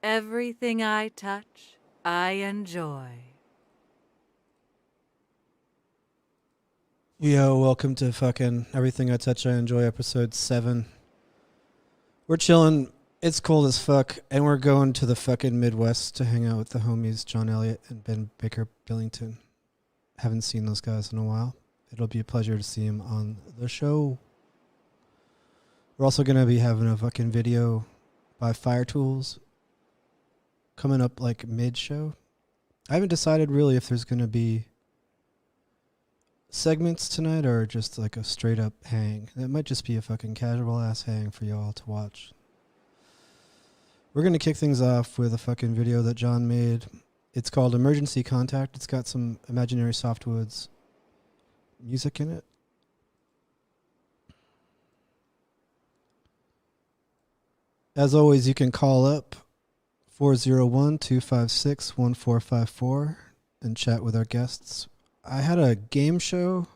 Everything I touch, I enjoy. Yo, welcome to fucking Everything I Touch I Enjoy, episode 7. We're chilling. It's cold as fuck, and we're going to the fucking Midwest to hang out with the homies John Elliott and Baker Billington. Haven't seen those guys in a while. It'll be a pleasure to see them on the show. We're also going to be having a fucking video by Fire Tools coming up like mid-show. I haven't decided really if there's going to be segments tonight or just like a straight up hang. That might just be a fucking casual ass hang for y'all to watch. We're going to kick things off with a fucking video that John made. It's called Emergency Contact. It's got some Imaginary Softwoods music in it. As always, you can call up 401-256-1454 and chat with our guests. I had a game show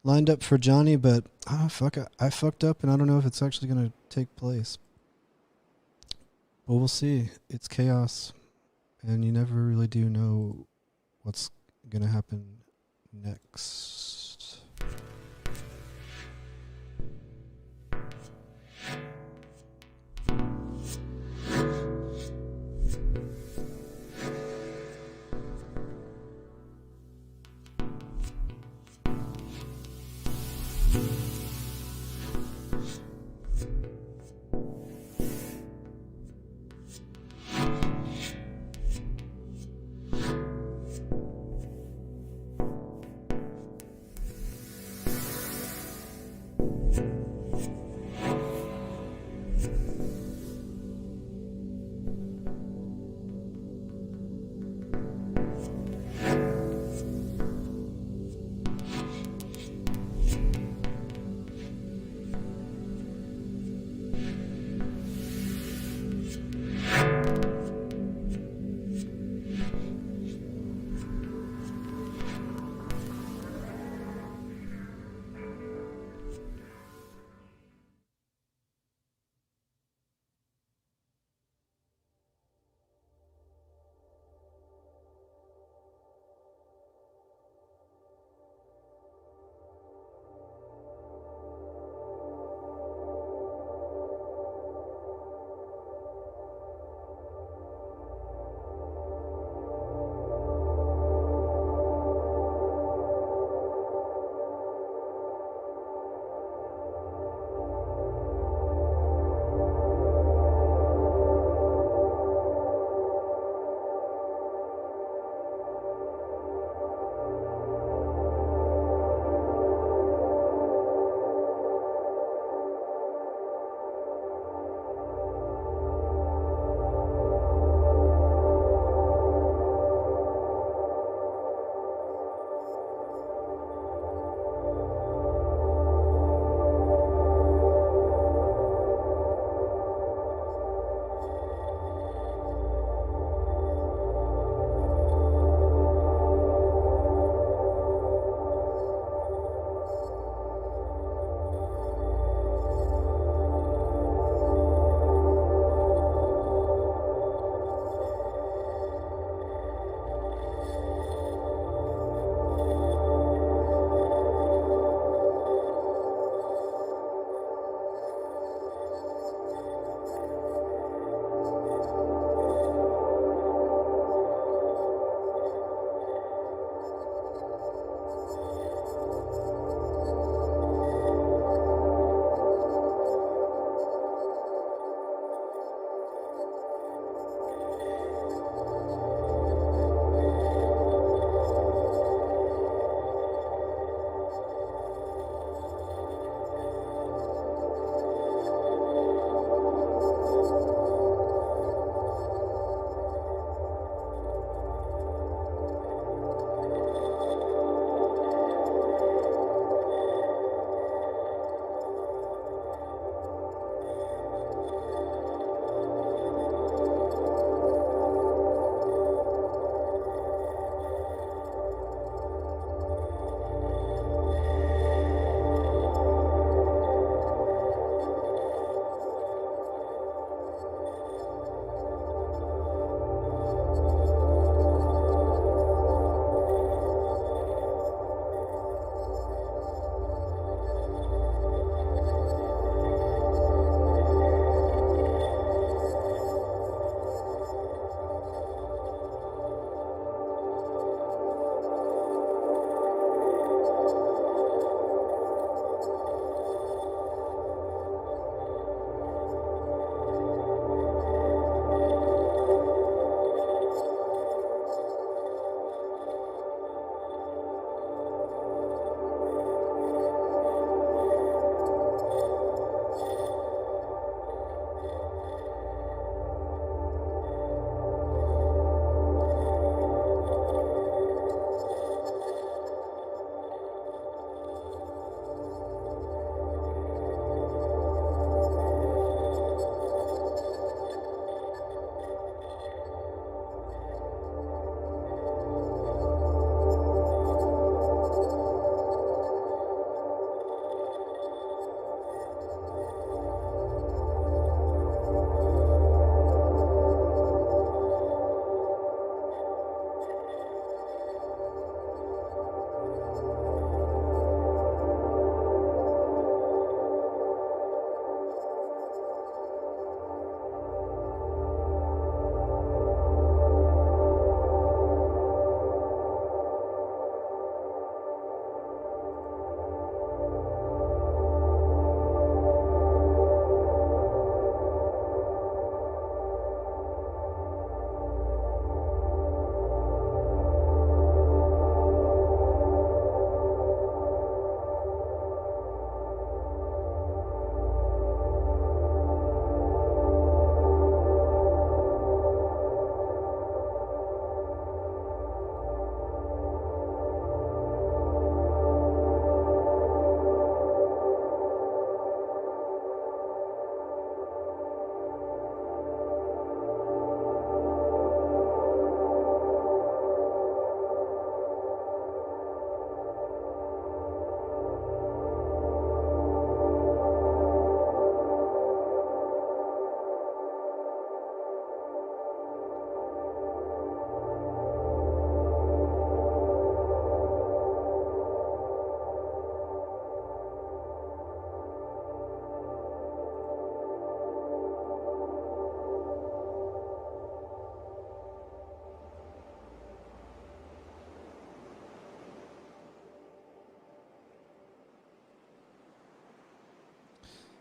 lined up for Johnny, but I fucked up and I don't know if it's actually going to take place. But we'll see. It's chaos, and you never really do know what's going to happen next.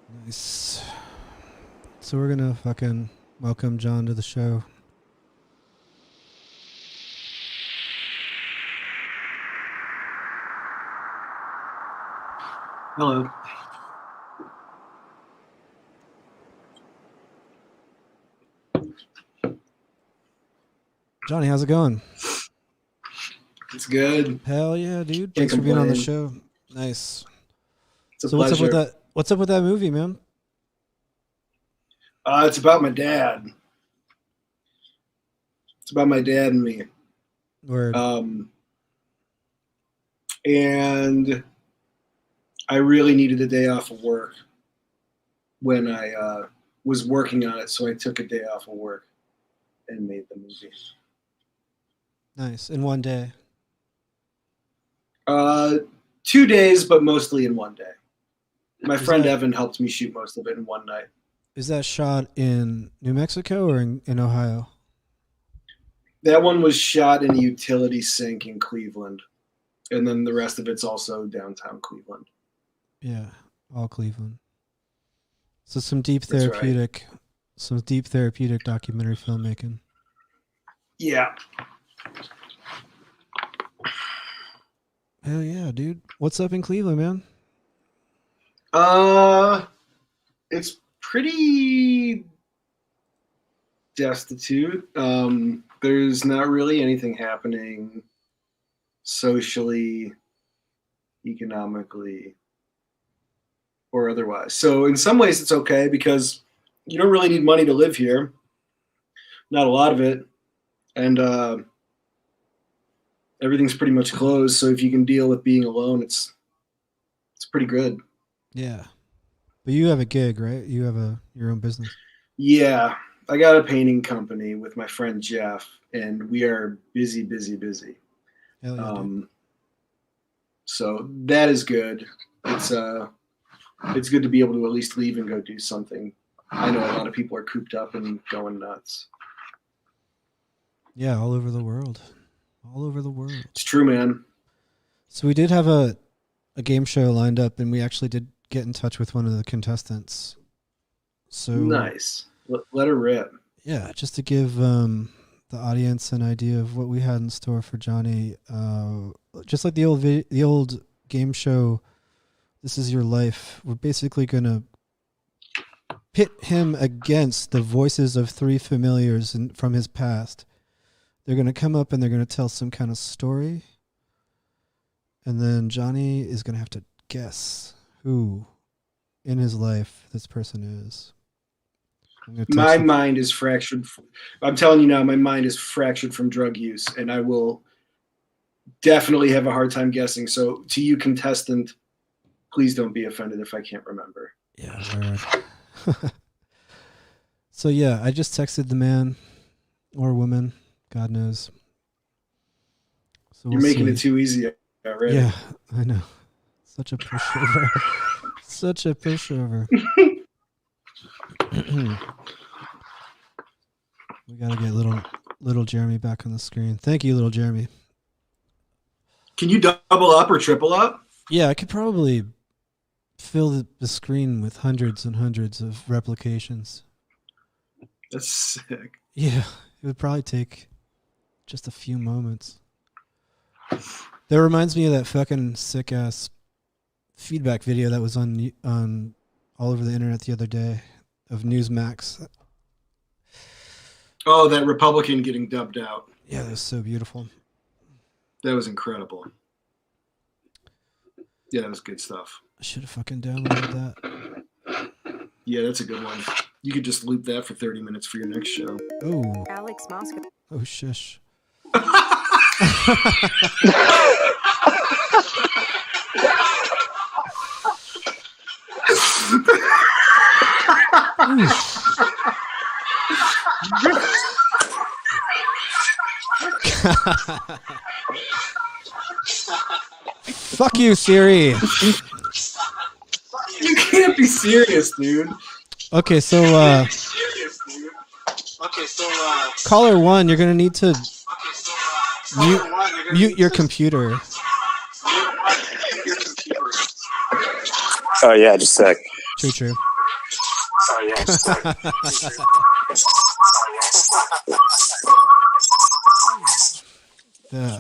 Nice. So we're gonna fucking welcome John to the show. Hello. Johnny, how's it going? It's good. Hell yeah, dude. Can't Thanks for being on the complain. show. Nice. It's a So what's up with pleasure. that? What's up with that movie, man? It's about my dad. It's about my dad and me. Word. And I really needed a day off of work when I was working on it, so I took a day off of work and made the movie. Nice. In one day. 2 days, but mostly in one day. My Is friend that- Evan helped me shoot most of it in one night. Is that shot in New Mexico or in Ohio? That one was shot in a utility sink in Cleveland, and then the rest of it's also downtown Cleveland. Yeah, all Cleveland. So some deep That's right. therapeutic documentary filmmaking. Yeah. Hell yeah, dude. What's up in Cleveland, man? It's pretty destitute. There's not really anything happening socially, economically, or otherwise. So in some ways it's okay because you don't really need money to live here. Not a lot of it. And everything's pretty much closed. So if you can deal with being alone, it's pretty good. Yeah. But you have a gig, right? You have your own business. Yeah. I got a painting company with my friend Jeff, and we are busy. Hell yeah, dude. So that is good. It's good to be able to at least leave and go do something. I know a lot of people are cooped up and going nuts. Yeah, all over the world. All over the world. It's true, man. So we did have a game show lined up, and we actually did get in touch with one of the contestants. So Nice. Let her rip. Yeah, just to give the audience an idea of what we had in store for Johnny, just like the old game show, This Is Your Life. We're basically gonna pit him against the voices of three familiars from his past. They're gonna come up and they're gonna tell some kind of story, and then Johnny is gonna have to guess who in his life this person is. My mind is fractured. I'm telling you now, my mind is fractured from drug use, and I will definitely have a hard time guessing. So to you, contestant, please don't be offended if I can't remember. Yeah. So yeah, I just texted the man or woman, God knows. So You're making it too easy already. Yeah, I know. Such a pushover. Such a pushover. We gotta get little Jeremy back on the screen. Thank you, little Jeremy. Can you double up or triple up? Yeah, I could probably fill the screen with hundreds and hundreds of replications. That's sick. Yeah, it would probably take just a few moments. That reminds me of that fucking sick ass feedback video that was on all over the internet the other day of Newsmax. Oh, that Republican getting dubbed out. Yeah, that was so beautiful. That was incredible. Yeah, that was good stuff. I should have fucking downloaded that. Yeah, that's a good one. You could just loop that for 30 minutes for your next show. Oh. Alex Moscow. Oh, shush. Fuck you, Siri. You can't be serious, dude. Okay, so caller one, you're gonna need to mute your computer. Oh yeah, just a sec. True. Yeah.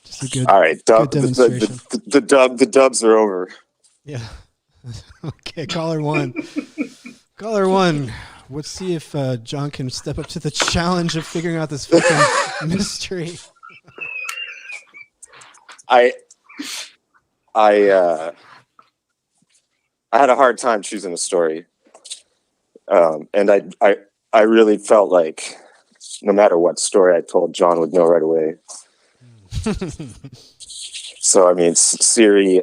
Just a good, All right, good demonstration. the dubs are over. Yeah. Okay, caller one. Caller one. Let's see if John can step up to the challenge of figuring out this fucking mystery. I had a hard time choosing a story, and I really felt like no matter what story I told, John would know right away. So I mean, Siri.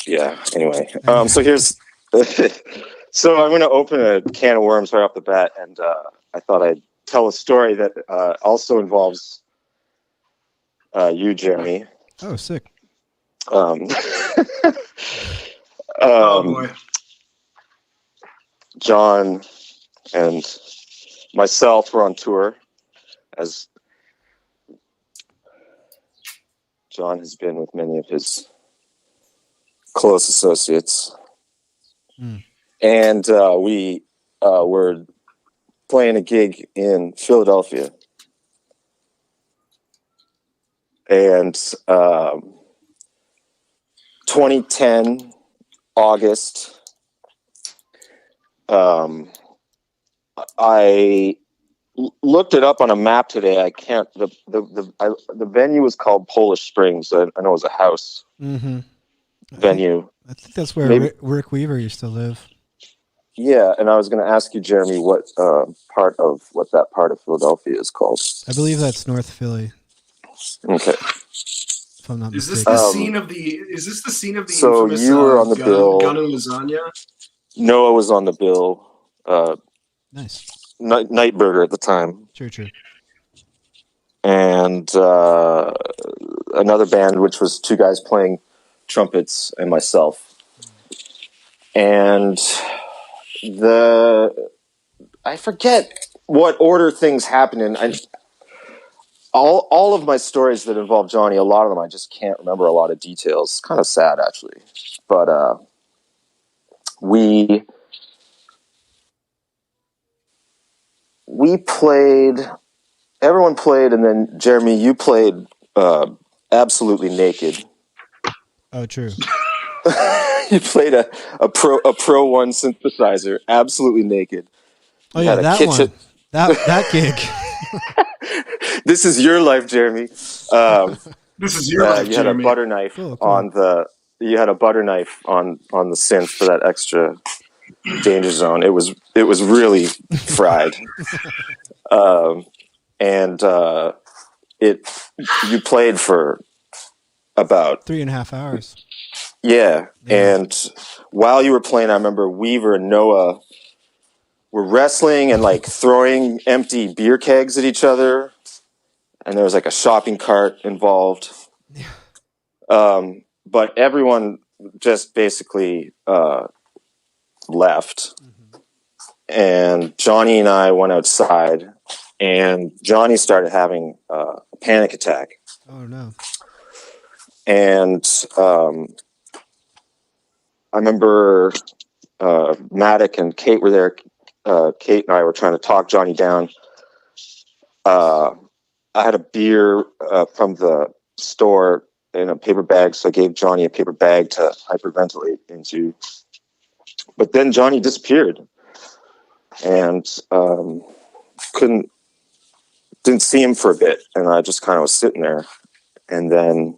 Yeah. Anyway, so here's. So I'm going to open a can of worms right off the bat, and I thought I'd tell a story that also involves you, Jeremy. Oh, sick. Oh boy. John and myself were on tour, as John has been with many of his close associates. And we were playing a gig in Philadelphia. And 2010, August, I looked it up on a map today. I can't. The venue was called Polish Springs. I know it was a house venue. I think that's where Rick Weaver used to live. Yeah, and I was going to ask you, Jeremy, what that part of Philadelphia is called. I believe that's North Philly. Okay. If I'm not Is this mistaken. the scene of the? Is this the scene of the So infamous you were on the bill. Gun and Lasagna? Noah was on the bill. Nice. Nightburger at the time. True. And another band, which was two guys playing trumpets and myself. And I forget what order things happen in. All of my stories that involve Johnny, a lot of them I just can't remember a lot of details. It's kind of sad, actually. But we played, everyone played, and then Jeremy, you played absolutely naked. Oh, true. You played a Pro One synthesizer, absolutely naked. Oh yeah, that one. That gig. This is your life, Jeremy. This is your life, you had Jeremy. a butter knife Cool. on the. You had a butter knife on the synth for that extra danger zone. It was really fried. And you played for about 3.5 hours. Yeah. And while you were playing, I remember Weaver and Noah were wrestling and like throwing empty beer kegs at each other, and there was like a shopping cart involved. But everyone just basically left, and Johnny and I went outside, and Johnny started having a panic attack. Oh no. And I remember Maddock and Kate were there. Kate and I were trying to talk Johnny down. I had a beer from the store in a paper bag, so I gave Johnny a paper bag to hyperventilate into. But then Johnny disappeared, and didn't see him for a bit, and I just kind of was sitting there, and then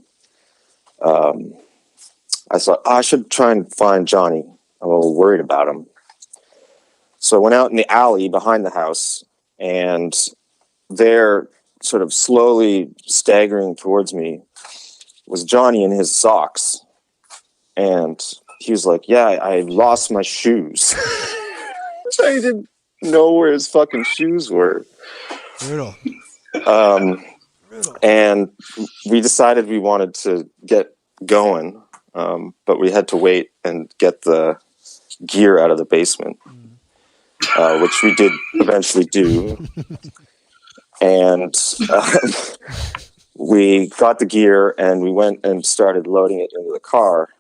I thought I should try and find Johnny. I'm a little worried about him. So I went out in the alley behind the house, and there, sort of slowly staggering towards me, was Johnny in his socks. And he was like, yeah, I lost my shoes. So he didn't know where his fucking shoes were. Brutal. And we decided we wanted to get going, but we had to wait and get the gear out of the basement, which we did eventually do. And we got the gear and we went and started loading it into the car.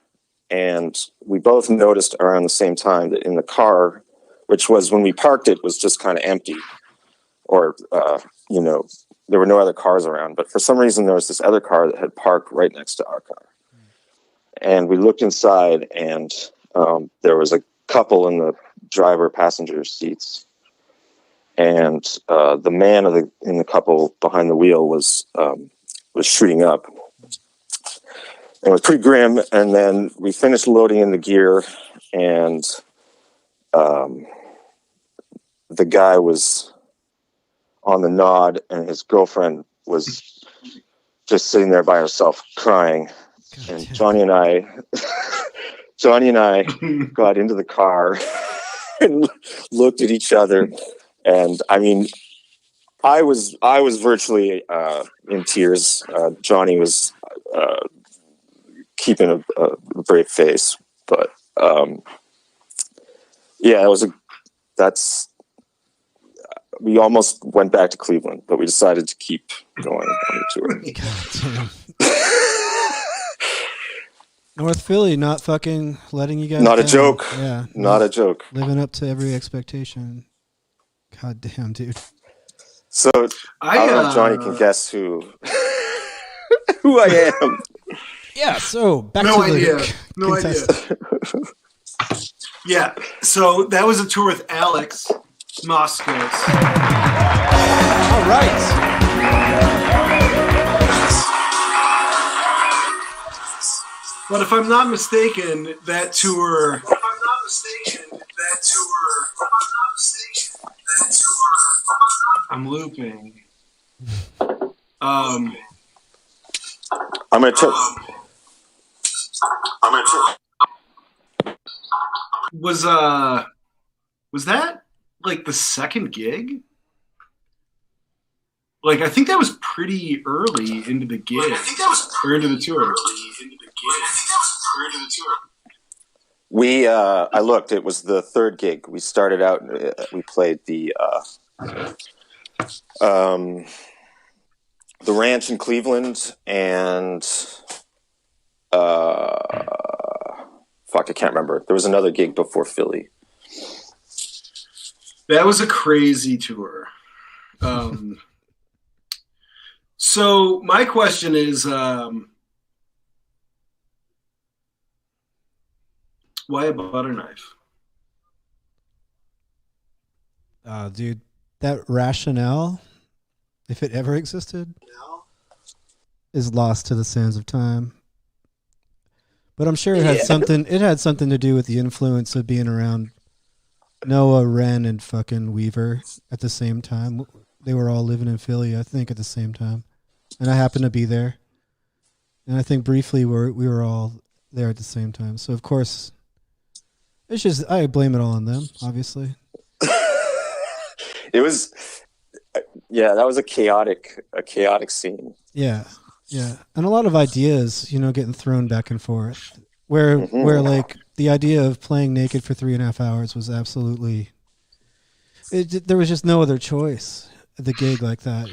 and we both noticed around the same time that in the car, which was when we parked it, was just kind of empty, or there were no other cars around. But for some reason, there was this other car that had parked right next to our car, and we looked inside, and there was a couple in the driver passenger seats, and the man in the couple behind the wheel was shooting up. It was pretty grim, and then we finished loading in the gear, and the guy was on the nod, and his girlfriend was just sitting there by herself crying. And Johnny and I got into the car and looked at each other, and I mean, I was virtually in tears. Johnny was keeping a brave face, but we almost went back to Cleveland, but we decided to keep going on the tour. North Philly not fucking letting you guys Not down. a joke. Yeah. Not a joke. Living up to every expectation. God damn, dude. So I don't know if Johnny can guess who I am. Yeah, so back no to idea. the No idea. Yeah, so that was a tour with Alex Moskos. All right. But if I'm not mistaken, that tour. I'm looping. I'm gonna tell. Was that like the second gig? Like, I think that was pretty early into the gig. Or into the tour. I looked, it was the third gig. We started out, we played the ranch in Cleveland, and fuck, I can't remember. There was another gig before Philly. That was a crazy tour. So my question is, why a butter knife? Dude, that rationale, if it ever existed, is lost to the sands of time. But I'm sure it had something. It had something to do with the influence of being around Noah, Ren, and fucking Weaver at the same time. They were all living in Philly, I think, at the same time, and I happened to be there. And I think briefly we were all there at the same time. So of course, it's just I blame it all on them, obviously. It was, that was a chaotic scene. Yeah, and a lot of ideas, getting thrown back and forth. Where like the idea of playing naked for 3.5 hours was absolutely. There was just no other choice at the gig like that,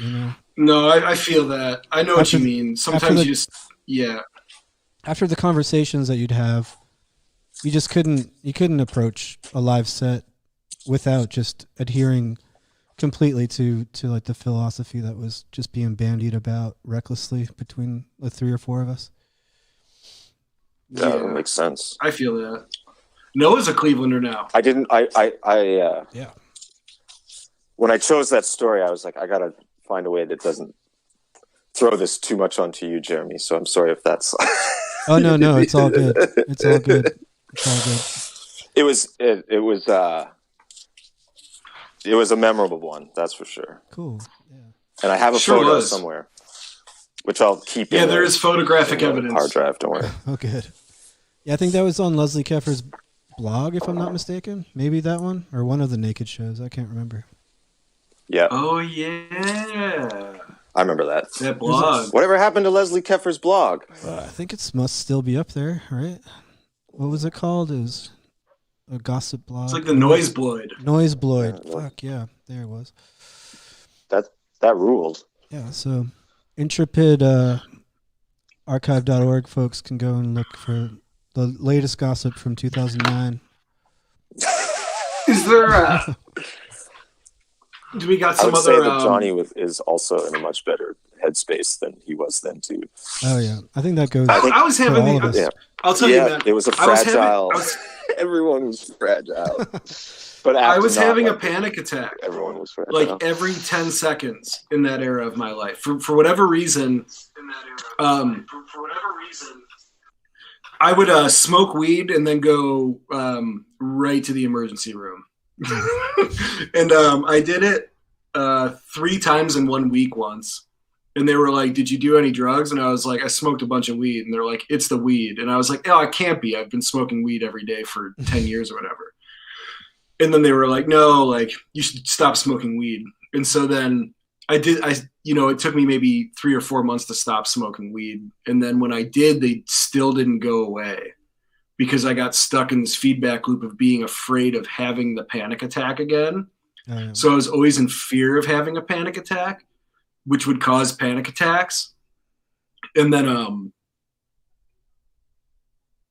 No, I feel that. I know what you mean. Sometimes you just, After the conversations that you'd have, you just couldn't approach a live set without just adhering completely to like the philosophy that was just being bandied about recklessly between the 3 or 4 of us. That makes sense. I feel that. Noah's a Clevelander now. Yeah. When I chose that story, I was like, I gotta find a way that doesn't throw this too much onto you, Jeremy. So I'm sorry if that's. Oh no, it's all good. It's all good. It's all good. It was a memorable one, that's for sure. Cool. Yeah. And I have a photo somewhere, which I'll keep. Yeah, there is photographic evidence. Hard drive, don't worry. Oh, good. Yeah, I think that was on Leslie Keffer's blog, if I'm not mistaken. Maybe that one or one of the naked shows. I can't remember. Yeah. Oh yeah. I remember that. That blog. Whatever happened to Leslie Keffer's blog? I think it must still be up there, right? What was it called? It was a gossip blog. It's like the Noisebloid. Noisebloid. Fuck yeah, there it was. That ruled. Yeah, so intrepid archive.org folks can go and look for The latest gossip from 2009. Is there? Do we got I some would say other? that Johnny is also in a much better headspace than he was then too. Oh yeah, I think that goes. I was for having all of the. us. Yeah, I'll tell you, man. it was a fragile. Everyone was fragile. But I was having a like panic attack. Everyone was fragile. Like every 10 seconds in that era of my life. For whatever reason, I would smoke weed and then go right to the emergency room. And I did it 3 times in 1 week once. And they were like, "Did you do any drugs?" And I was like, "I smoked a bunch of weed." And they're like, "It's the weed." And I was like, "Oh, it can't be. I've been smoking weed every day for 10 years or whatever." And then they were like, "No, like you should stop smoking weed." And so then it took me maybe 3 or 4 months to stop smoking weed. And then when I did, they still didn't go away because I got stuck in this feedback loop of being afraid of having the panic attack again. Oh, yeah. So I was always in fear of having a panic attack, which would cause panic attacks. And then,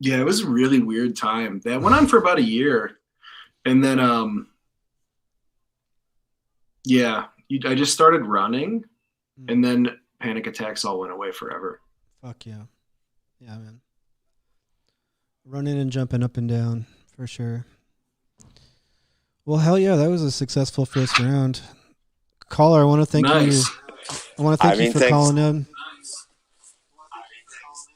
it was a really weird time. That went on for about a year. And then, I just started running, and then panic attacks all went away forever. Fuck yeah. Yeah, man. Running and jumping up and down, for sure. Well, hell yeah, that was a successful first round. Caller, I want to thank you. I want to thank you for calling in.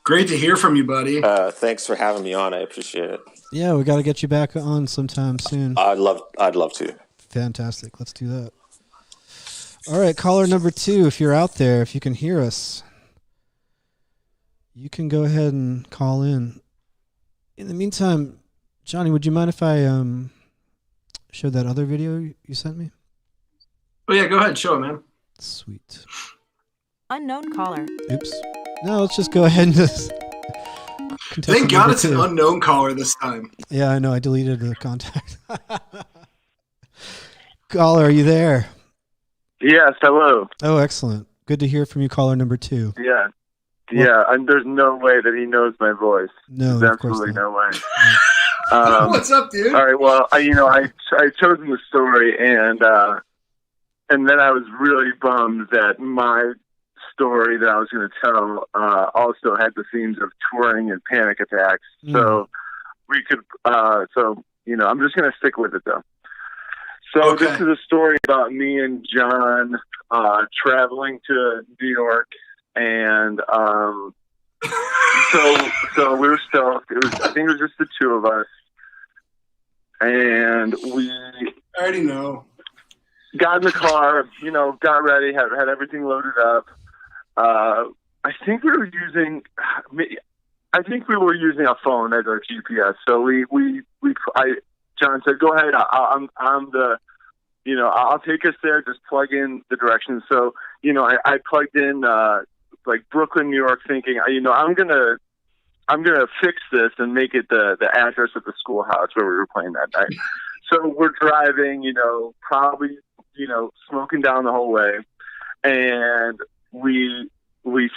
Great to hear from you, buddy. Thanks for having me on. I appreciate it. Yeah, we got to get you back on sometime soon. I'd love to. Fantastic. Let's do that. All right, caller number 2, if you're out there, if you can hear us, you can go ahead and call in. In the meantime, Johnny, would you mind if I showed that other video you sent me? Oh, yeah, go ahead. Show it, man. Sweet. Unknown caller. Oops. No, let's just go ahead and just... Thank God it's an unknown caller this time. Yeah, I know. I deleted the contact. Caller, are you there? Yes, hello. Oh, excellent. Good to hear from you, caller number 2. Yeah. Yeah, and there's no way that he knows my voice. No, there's of course absolutely not. No way. What's up, dude? All right, well, I chosen the story, and then I was really bummed that my story that I was going to tell also had the themes of touring and panic attacks. So we could, I'm just going to stick with it, though. So This is a story about me and John traveling to New York, and so we were stoked. I think it was just the 2 of us, and we I already know. Got in the car, got ready, had everything loaded up. I think we were using a phone as our GPS. So John said, "Go ahead. I'll take us there. Just plug in the directions." So, I plugged in, like Brooklyn, New York, thinking, I'm going to fix this and make it the address of the schoolhouse where we were playing that night. So we're driving, probably, smoking down the whole way. And we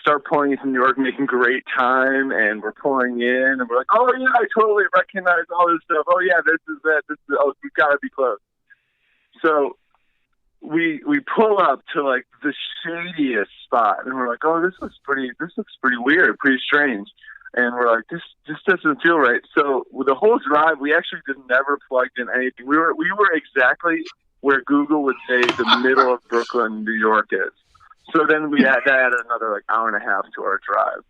start pulling into New York, making great time, and we're pulling in, and we're like, "Oh yeah, I totally recognize all this stuff. Oh yeah, this is that. We've got to be close." So we pull up to like the shadiest spot, and we're like, "Oh, this looks pretty weird, pretty strange." And we're like, this doesn't feel right. So with the whole drive, we actually just never plugged in anything. We were exactly where Google would say the middle of Brooklyn, New York is. So then we had to add another like hour and a half to our drive.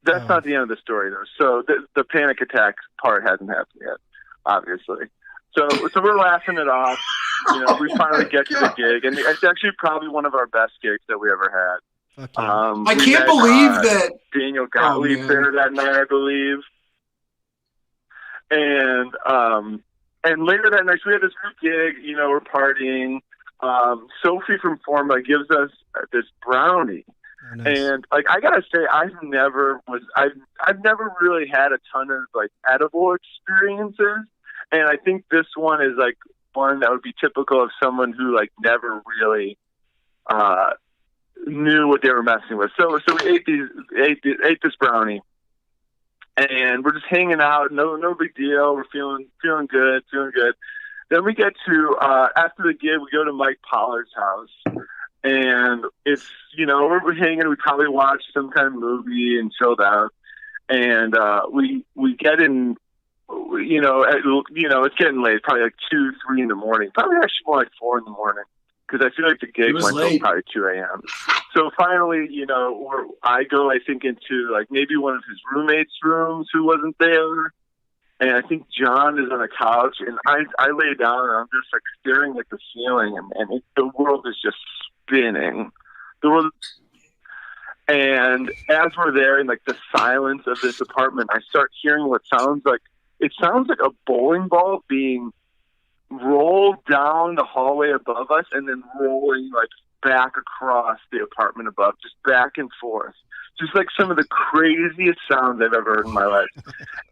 That's not the end of the story though. So the panic attack part hasn't happened yet, obviously. So we're laughing it off. We finally get to the gig, and it's actually probably one of our best gigs that we ever had. I can't believe that Daniel Gottlieb there that night, I believe. And later that night, so we had this gig. We're partying. Sophie from Forma gives us this brownie. Oh, nice. And like I gotta say, I've never really had a ton of like edible experiences, and I think this one is like one that would be typical of someone who like never really knew what they were messing with. So we ate this brownie, and we're just hanging out. No big deal. We're feeling good. Then we get to after the gig, we go to Mike Pollard's house, and it's we're hanging. We probably watched some kind of movie and chilled out, and we get in. It's getting late. Probably like 2, 3 in the morning. Probably actually more like 4 in the morning, because I feel like the gig went till probably 2 a.m. So finally, I go, I think, into like maybe one of his roommates' rooms who wasn't there. And I think John is on a couch, and I lay down, and I'm just like staring at the ceiling, and the world is just spinning. And as we're there in like the silence of this apartment, I start hearing what sounds like a bowling ball being rolled down the hallway above us and then rolling like back across the apartment above, just back and forth. Just like some of the craziest sounds I've ever heard in my life.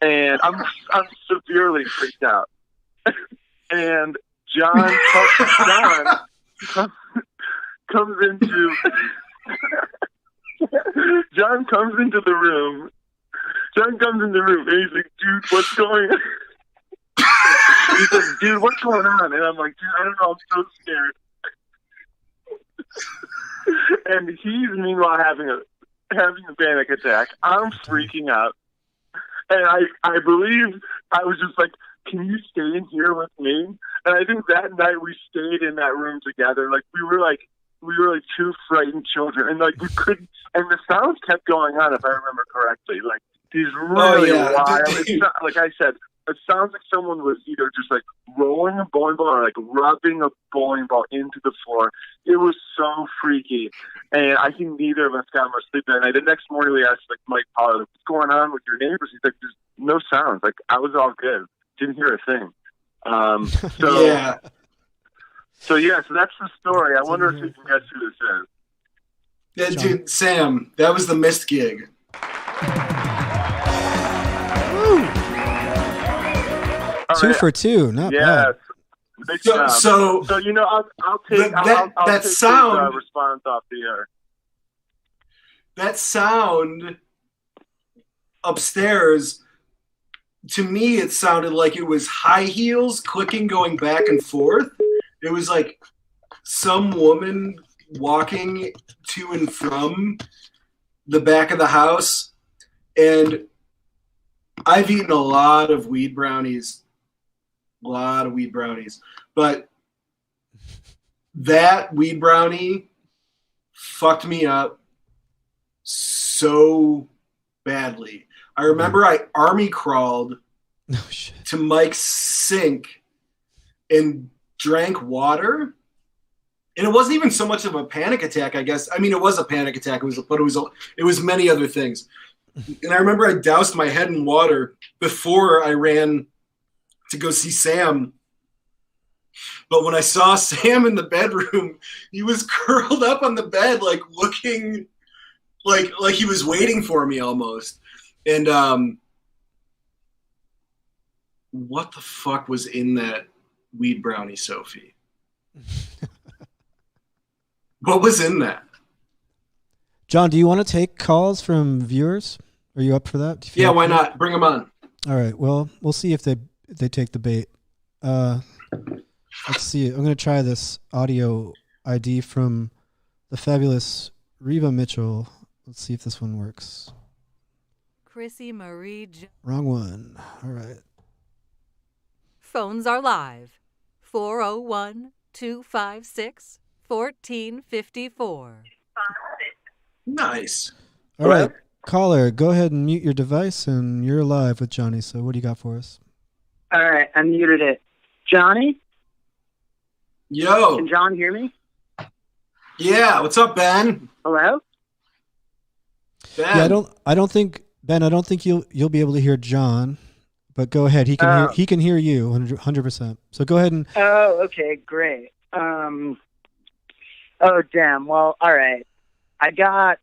And I'm severely freaked out. And John comes into the room. John comes in the room, and he's like, dude, what's going on? He's like, dude, what's going on? And I'm like, dude, I don't know, I'm so scared. And he's meanwhile having a panic attack. I'm freaking out. And I believe I was just like, can you stay in here with me? And I think that night we stayed in that room together. Like we were like two frightened children, and like we couldn't, and the sounds kept going on, if I remember correctly. Like these really wild, it's not, like I said, it sounds like someone was either just like rolling a bowling ball or like rubbing a bowling ball into the floor. It was so freaky. And I think neither of us got much sleep that night. The next morning we asked like Mike Pollard, what's going on with your neighbors? He's like, there's no sounds. Like I was all good. Didn't hear a thing. So that's the story. I wonder if you can guess who this is. Yeah, dude, Sam, that was the missed gig. Right. 2 for 2, not bad. So I'll take that sound response off the air. That sound upstairs, to me, it sounded like it was high heels clicking, going back and forth. It was like some woman walking to and from the back of the house. And I've eaten a lot of weed brownies. But that weed brownie fucked me up so badly. I remember I army crawled to Mike's sink and drank water. And it wasn't even so much of a panic attack, I guess. I mean, it was a panic attack, it was many other things. And I remember I doused my head in water before I ran to go see Sam. But when I saw Sam in the bedroom, he was curled up on the bed, like looking like he was waiting for me almost. And what the fuck was in that weed brownie, Sophie? What was in that? John, do you want to take calls from viewers? Are you up for that? Yeah, why not? Bring them on. All right. Well, we'll see if they take the bait. Let's see. I'm going to try this audio ID from the fabulous Reva Mitchell. Let's see if this one works. Chrissy Marie. Wrong one. All right. Phones are live. 401-256-1454. Nice. All right. Caller, go ahead and mute your device, and you're live with Johnny. So what do you got for us? All right. I muted it. Johnny? Yo. Can John hear me? Yeah. What's up, Ben? Hello? Ben. Yeah, I don't think you'll be able to hear John, but go ahead. He can hear you 100%. So go ahead and. Oh, okay, great. Oh, damn. Well, all right. I got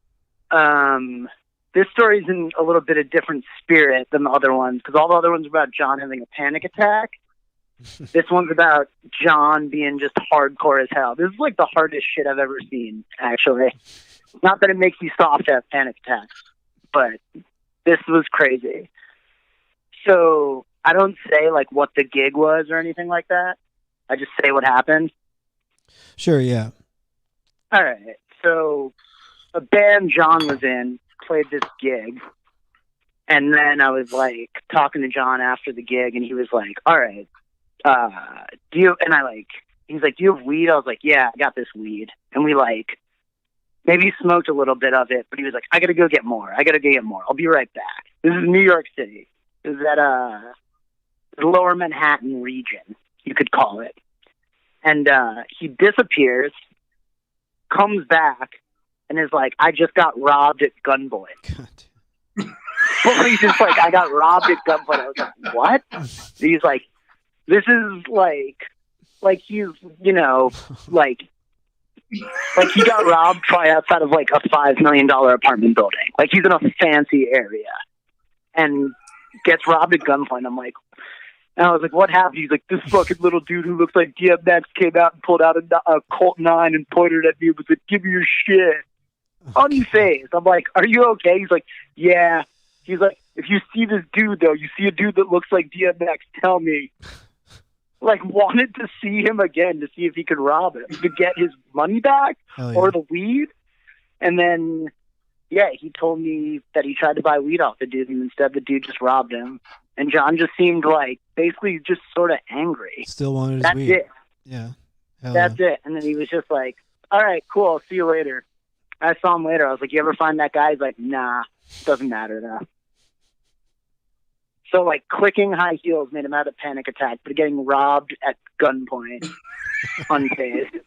this story's in a little bit of different spirit than the other ones, because all the other ones are about John having a panic attack. This one's about John being just hardcore as hell. This is like the hardest shit I've ever seen, actually. Not that it makes you soft to have panic attacks, but this was crazy. So I don't say like what the gig was or anything like that. I just say what happened. Sure, yeah. All right. So a band John was in played this gig, and then I was like talking to John after the gig, and he was like, "All right, do you?" And he's like, "Do you have weed?" I was like, "Yeah, I got this weed." And we like maybe smoked a little bit of it, but he was like, "I gotta go get more. I'll be right back." This is New York City. This is at the Lower Manhattan region, you could call it. And he disappears, comes back, and is like, "I just got robbed at gunpoint." Well, he's just like, "I got robbed at gunpoint." I was like, "What?" He's like, "This is like he's, like he got robbed probably outside of like a $5 million apartment building. Like he's in a fancy area and gets robbed at gunpoint." I'm like, and I was like, "What happened?" He's like, "This fucking little dude who looks like DMX came out and pulled out a Colt 9 and pointed at me and said, 'Give me your shit.'" Unfazed. I'm like, "Are you okay?" He's like, "Yeah." He's like, "If you see this dude, though, you see a dude that looks like DMX, tell me." Like, wanted to see him again to see if he could rob him, to get his money back or the weed. And then, yeah, he told me that he tried to buy weed off the dude, and instead the dude just robbed him. And John just seemed like basically just sort of angry. Still wanted his That's weed. it. Yeah. That's it. And then he was just like, "All right, cool. I'll see you later." I saw him later. I was like, "You ever find that guy?" He's like, "Nah, doesn't matter though." So like clicking high heels made him have a panic attack, but getting robbed at gunpoint, unfazed.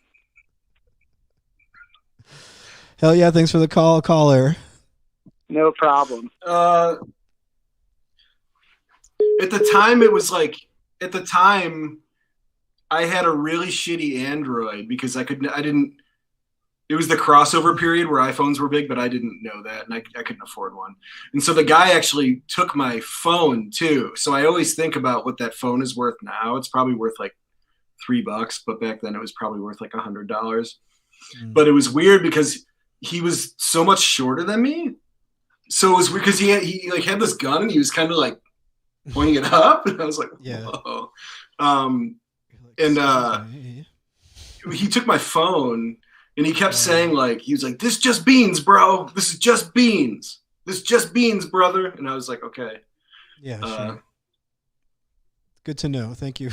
Hell yeah! Thanks for the call, caller. No problem. At the time, it was like, at the time, I had a really shitty Android because it was the crossover period where iPhones were big, but I didn't know that, and I couldn't afford one. And so the guy actually took my phone too. So I always think about what that phone is worth now. It's probably worth like $3, but back then it was probably worth like $100. But it was weird because he was so much shorter than me. So it was weird because he like had this gun and he was kind of like pointing it up, and I was like, whoa. He took my phone. And he kept saying, like, he was like, "This just beans, bro. This is just beans. This just beans, brother." And I was like, okay. Yeah, sure. Good to know. Thank you.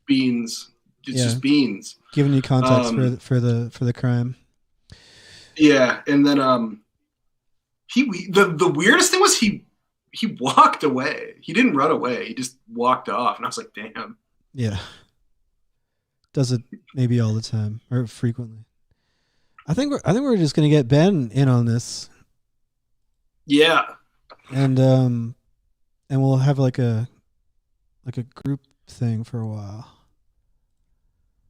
Beans. It's just beans. Giving you context for the crime. Yeah, and then the weirdest thing was he walked away. He didn't run away. He just walked off, and I was like, damn. Yeah. Does it maybe all the time or frequently. I think we're just gonna get Ben in on this. Yeah. And we'll have like a group thing for a while.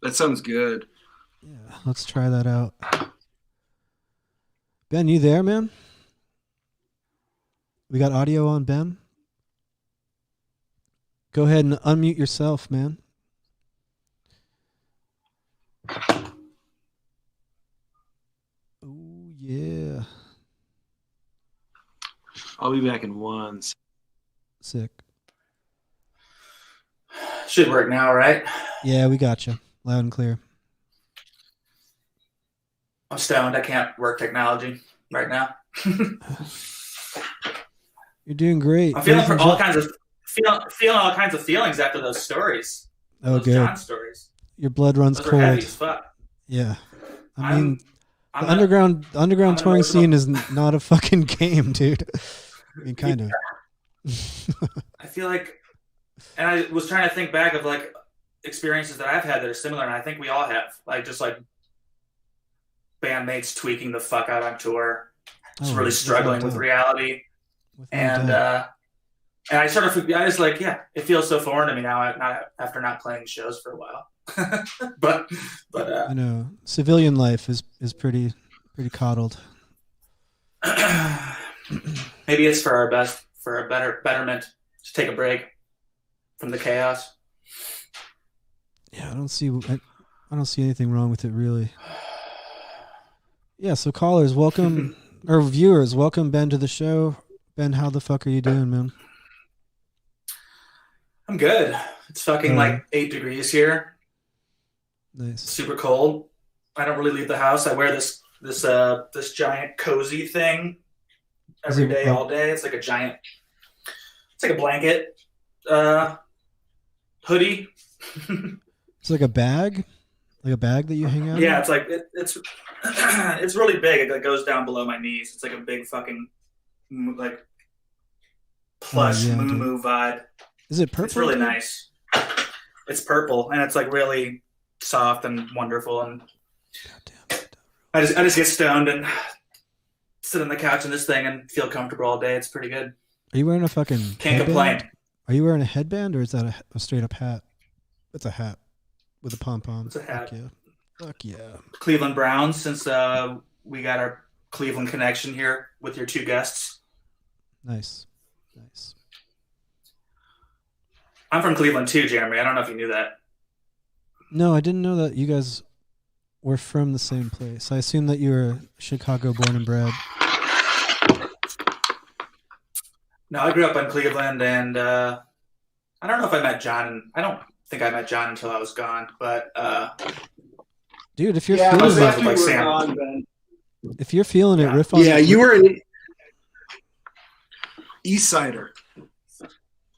That sounds good. Yeah, let's try that out. Ben, you there, man? We got audio on Ben. Go ahead and unmute yourself, man. Oh, yeah. I'll be back in one. Sick. Should work now, right? Yeah, we got you. Loud and clear. I'm stoned. I can't work technology right now. You're doing great. I'm feeling all kinds of feelings after those stories. Oh, those good. John stories. Your blood runs Those are cold. heavy as fuck. Yeah. I mean, the underground touring scene is not a fucking game, dude. I mean, kind of. I feel like, and I was trying to think back of like experiences that I've had that are similar, and I think we all have, like just like bandmates tweaking the fuck out on tour, just really struggling with reality, and I sort of, I was like, yeah, it feels so foreign to me now, after not playing shows for a while. but I know civilian life is pretty coddled. Maybe it's for our best, for a betterment, to take a break from the chaos. Yeah, I don't see anything wrong with it, really. Yeah, so callers, welcome, or viewers, welcome Ben to the show. Ben, how the fuck are you doing, man? I'm good. It's fucking like 8 degrees here. Nice. Super cold. I don't really leave the house. I wear this giant cozy thing every day, all day. It's like a blanket hoodie. It's like a bag that you hang out. Yeah, it's like it's it's really big. It goes down below my knees. It's like a big fucking like plush moo vibe. Is it purple? It's really nice. It's purple and it's like really soft and wonderful. And I just get stoned and sit on the couch in this thing and feel comfortable all day. It's pretty good. Are you wearing a fucking Can't headband? complain. Are you wearing a headband or is that a straight up hat? It's a hat with a pom-pom. It's a hat. Fuck yeah. Cleveland Browns, since we got our Cleveland connection here with your two guests. Nice. I'm from Cleveland too, Jeremy. I don't know if you knew that. No, I didn't know that you guys were from the same place. I assume that you were Chicago born and bred. No, I grew up in Cleveland, and I don't know if I met John. I don't think I met John until I was gone. But dude, if you're feeling it, riff on. Yeah, you were an East Sider.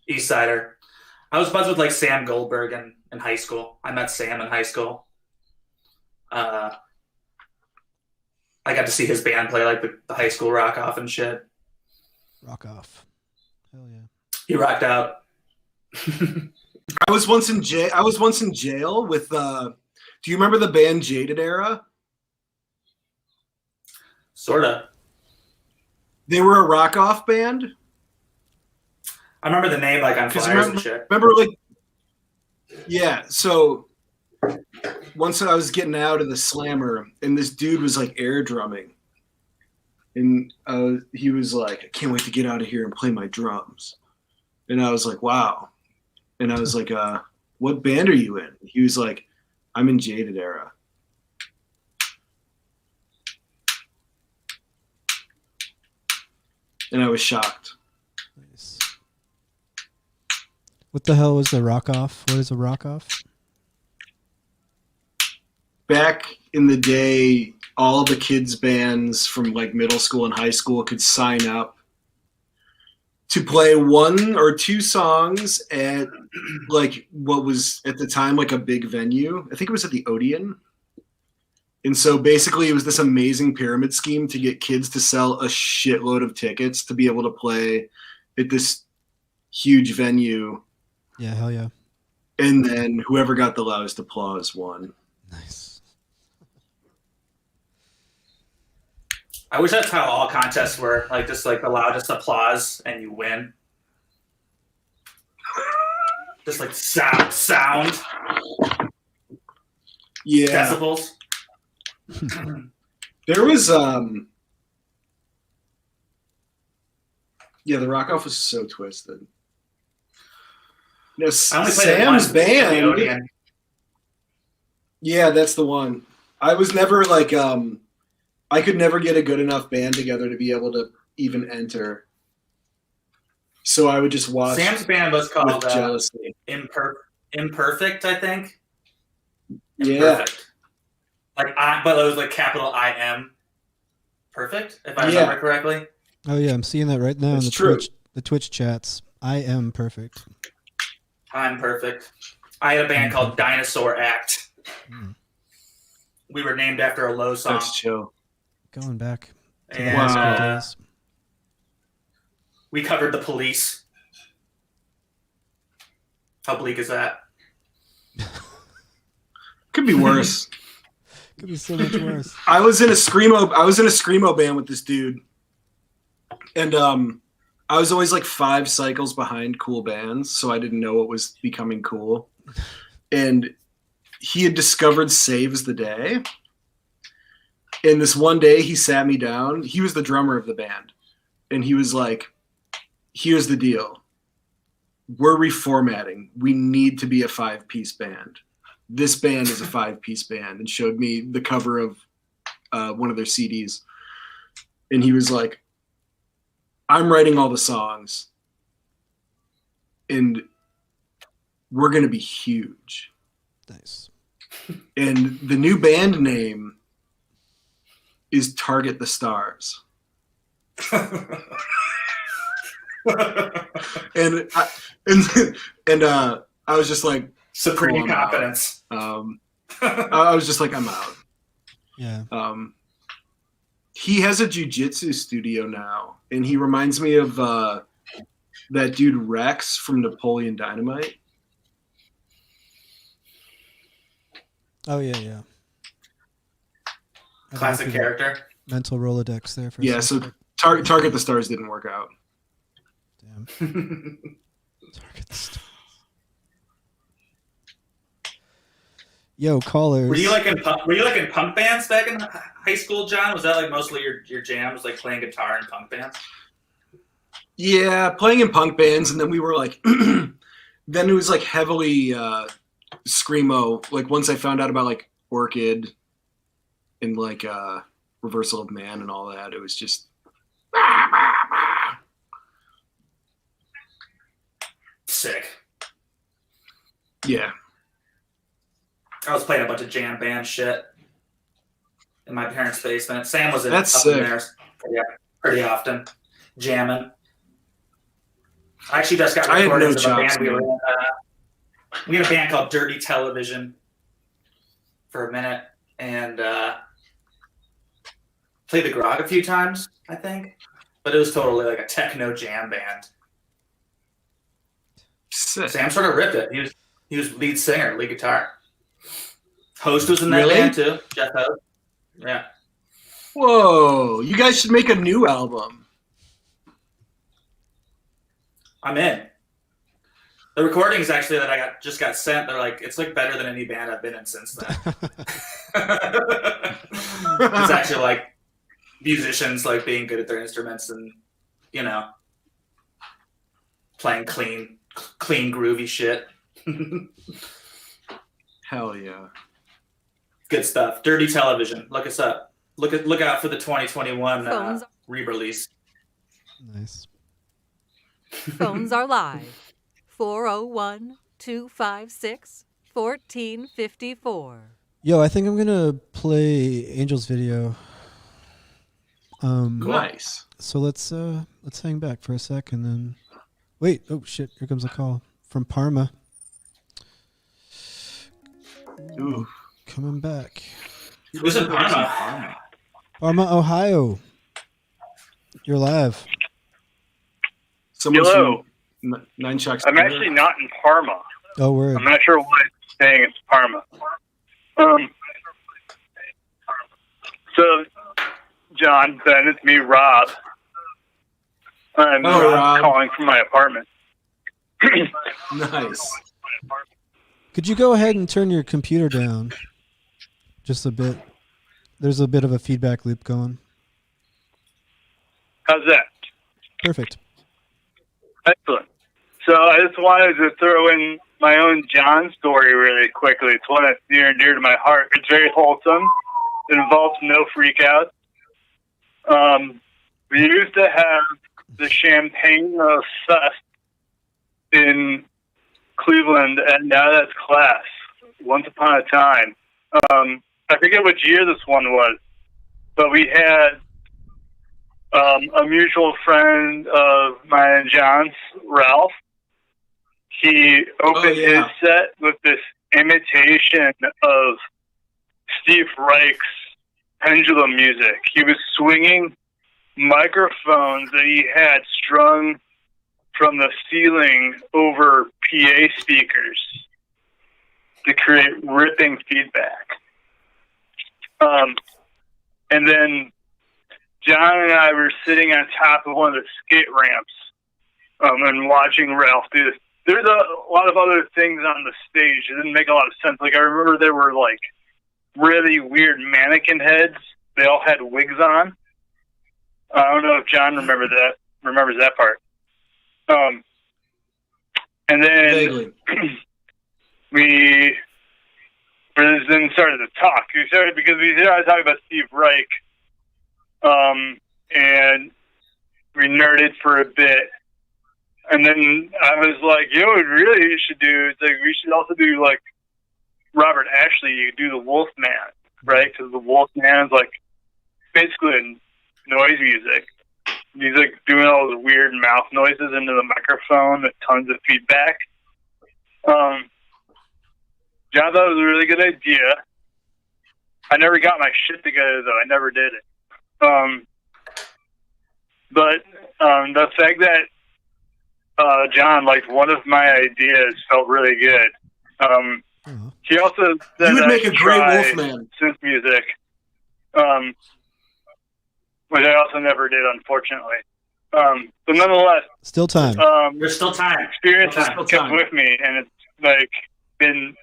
East Sider. I was buds with like Sam Goldberg in high school. I met Sam in high school. I got to see his band play like the high school rock off and shit. Rock off. Hell yeah. He rocked out. I was once in jail with do you remember the band Jaded Era? Sorta. They were a rock off band. I remember the name like on flyers and shit. Remember like yeah, so once I was getting out of the slammer and this dude was like air drumming. And he was like, I can't wait to get out of here and play my drums. And I was like, wow. And I was like, what band are you in? He was like, I'm in Jaded Era. And I was shocked. Nice. What the hell was the rock off? What is a rock off? Back in the day, all the kids' bands from like middle school and high school could sign up to play 1 or 2 songs at like what was at the time like a big venue. I think it was at the Odeon. And so basically it was this amazing pyramid scheme to get kids to sell a shitload of tickets to be able to play at this huge venue. Yeah, hell yeah. And then whoever got the loudest applause won. Nice. I wish that's how all contests were. Like just like the loudest applause and you win. Just like sound. Yeah. Decibels. There was yeah, the rock off was so twisted. No, Sam's band. Yeah, that's the one. I was never like I could never get a good enough band together to be able to even enter. So I would just watch. Sam's band was called jealousy. Imperfect, I think. Imperfect. Yeah. But it was like capital I-M. Perfect, if I remember correctly. Oh yeah, I'm seeing that right now in the Twitch chats. I am perfect. I'm perfect. I had a band called Dinosaur Act. We were named after a Low song. That's chill. Going back to the And, high school days. We covered The Police. How bleak is that? Could be worse. Could be so much worse. I was in a screamo band with this dude, and I was always like 5 cycles behind cool bands, so I didn't know what was becoming cool. And he had discovered Saves the Day. And this one day he sat me down. He was the drummer of the band. And he was like, here's the deal. We're reformatting. We need to be a 5-piece band. This band is a 5-piece band, and showed me the cover of one of their CDs. And he was like, I'm writing all the songs. And we're going to be huge. Nice. And the new band name is Target the Stars. and I was just like, supreme confidence. I was just like, I'm out. Yeah. He has a jiu-jitsu studio now, and he reminds me of that dude Rex from Napoleon Dynamite. Oh yeah. Classic character. Mental Rolodex there for a second. So Target the Stars didn't work out. Damn. Target the Stars. Yo, callers. Were you like in punk bands back in high school, John? Was that like mostly your jam? Was like playing guitar in punk bands? Yeah, playing in punk bands, and then we were like, then it was like heavily screamo. Like once I found out about like Orchid and like Reversal of Man and all that, it was just sick. Yeah. I was playing a bunch of jam band shit in my parents' basement. Sam was in sick. In there pretty often, jamming. I actually just got recordings of a band we were in. We had a band called Dirty Television for a minute, and played the Grog a few times, I think. But it was totally like a techno jam band. Sick. Sam sort of ripped it. He was lead singer, lead guitar. Host was in that band too. Jeff Host. Yeah. Whoa! You guys should make a new album. I'm in. The recordings actually that I just got sent, they're like, it's like better than any band I've been in since then. It's actually like musicians like being good at their instruments and, you know, playing clean groovy shit. Hell yeah. Good stuff. Dirty Television. Look us up. Look out for the 2021 re-release. Nice. Phones are live. 401-256-1454. Yo, I think I'm gonna play Angel's video. Nice. So let's hang back for a sec and then wait. Oh shit! Here comes a call from Parma. Ooh. Coming back. Who's in Parma? Parma, Ohio. You're live. Hello. Nine Shocks. I'm actually not in Parma. Oh, word. I'm not sure why it's saying it's Parma. So, John, Ben, it's me, Rob. I'm Rob. calling from my apartment. Nice. Could you go ahead and turn your computer down just a bit? There's a bit of a feedback loop going. How's that? Perfect. Excellent. So I just wanted to throw in my own John story really quickly. It's one that's near and dear to my heart. It's very wholesome. It involves no freakouts. We used to have the Champagne Fest in Cleveland, and now that's Class. Once upon a time. I forget which year this one was, but we had a mutual friend of mine and John's, Ralph. He opened his set with this imitation of Steve Reich's pendulum music. He was swinging microphones that he had strung from the ceiling over PA speakers to create ripping feedback. And then John and I were sitting on top of one of the skate ramps and watching Ralph do this. There's a lot of other things on the stage. It didn't make a lot of sense. Like, I remember there were, like, really weird mannequin heads. They all had wigs on. I don't know if John remembers that part. And then we then started to talk. We started talking about Steve Reich. And we nerded for a bit. And then I was like, you know what really you should do? It's like, we should also do like Robert Ashley. You do the Wolfman, right? Because the Wolfman is like basically noise music. He's like doing all the weird mouth noises into the microphone with tons of feedback. John thought it was a really good idea. I never got my shit together though. I never did it. But the fact that John liked one of my ideas felt really good. He also said you would make a great Wolfman. Synth music, which I also never did, unfortunately. But nonetheless, still time. There's still time. Experience has kept with me, and it's like been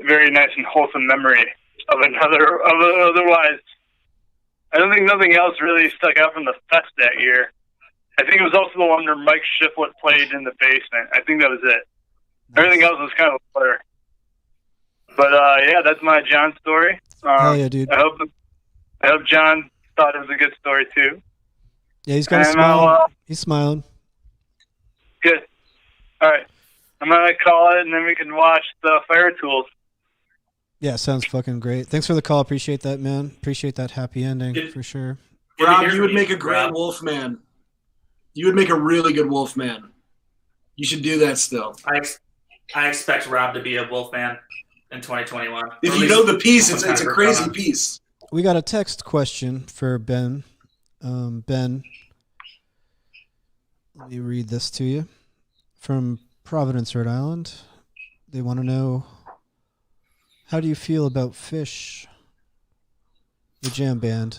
very nice and wholesome memory of another. Otherwise, I don't think nothing else really stuck out from the fest that year. I think it was also the one where Mike Shiflett played in the basement. I think that was it. Everything else was kind of a blur. But yeah, that's my John story. Hell yeah, dude. I hope John thought it was a good story too. Yeah, he's got a smile. He's smiling. Good. All right. I'm gonna call it, and then we can watch the Fire Tools. Yeah, sounds fucking great. Thanks for the call. Appreciate that, man. Appreciate that happy ending for sure. Rob, you would make a great Wolfman. You would make a really good Wolfman. You should do that still. I expect Rob to be a Wolfman in 2021. If you know the piece, it's a crazy piece. We got a text question for Ben. Ben, let me read this to you. From Providence, Rhode Island. They want to know, how do you feel about Fish, the jam band?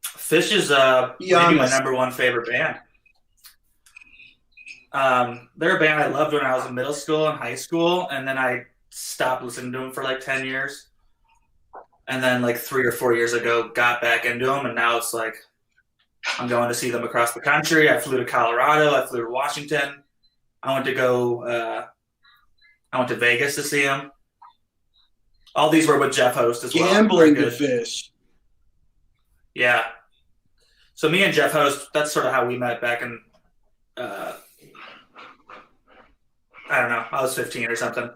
Fish is maybe my number one favorite band. They're a band I loved when I was in middle school and high school, and then I stopped listening to them for like 10 years. And then like 3 or 4 years ago, got back into them, and now it's like I'm going to see them across the country. I flew to Colorado. I flew to Washington. I went to Vegas to see them. All these were with Jeff Host as well. Gambling the Fish. Yeah. So me and Jeff Host, that's sort of how we met back in, I don't know, I was 15 or something.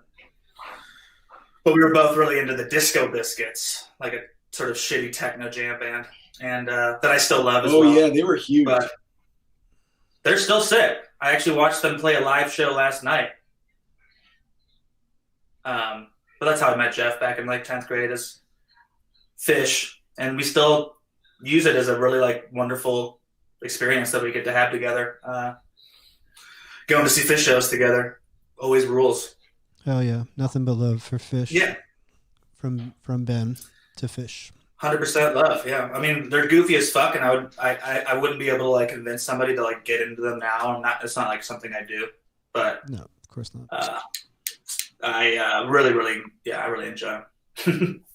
But we were both really into the Disco Biscuits, like a sort of shitty techno jam band, and that I still love as well. Oh, yeah, they were huge. But they're still sick. I actually watched them play a live show last night. But that's how I met Jeff back in like 10th grade as Fish, and we still use it as a really like wonderful experience that we get to have together. Going to see Fish shows together always rules. Hell yeah, nothing but love for Fish. Yeah, from Ben to Fish. 100% love. Yeah, I mean they're goofy as fuck, and I wouldn't be able to like convince somebody to like get into them now. It's not like something I do, but no, of course not. I really enjoy them.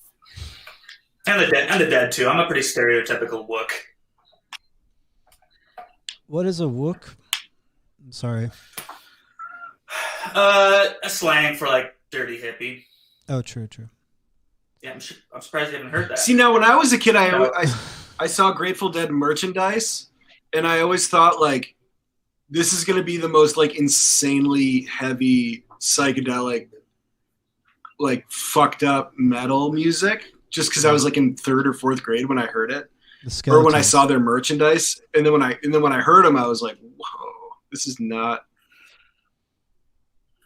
And the Dead too. I'm a pretty stereotypical wook. What is a wook? I'm sorry. A slang for like dirty hippie. Oh, true. Yeah, I'm surprised you haven't heard that. See, now when I was a kid, I saw Grateful Dead merchandise, and I always thought like, this is going to be the most like insanely heavy psychedelic, like fucked up metal music. Just because I was like in 3rd or 4th grade when I heard it, or when I saw their merchandise, and then when I heard them, I was like, whoa, this is not.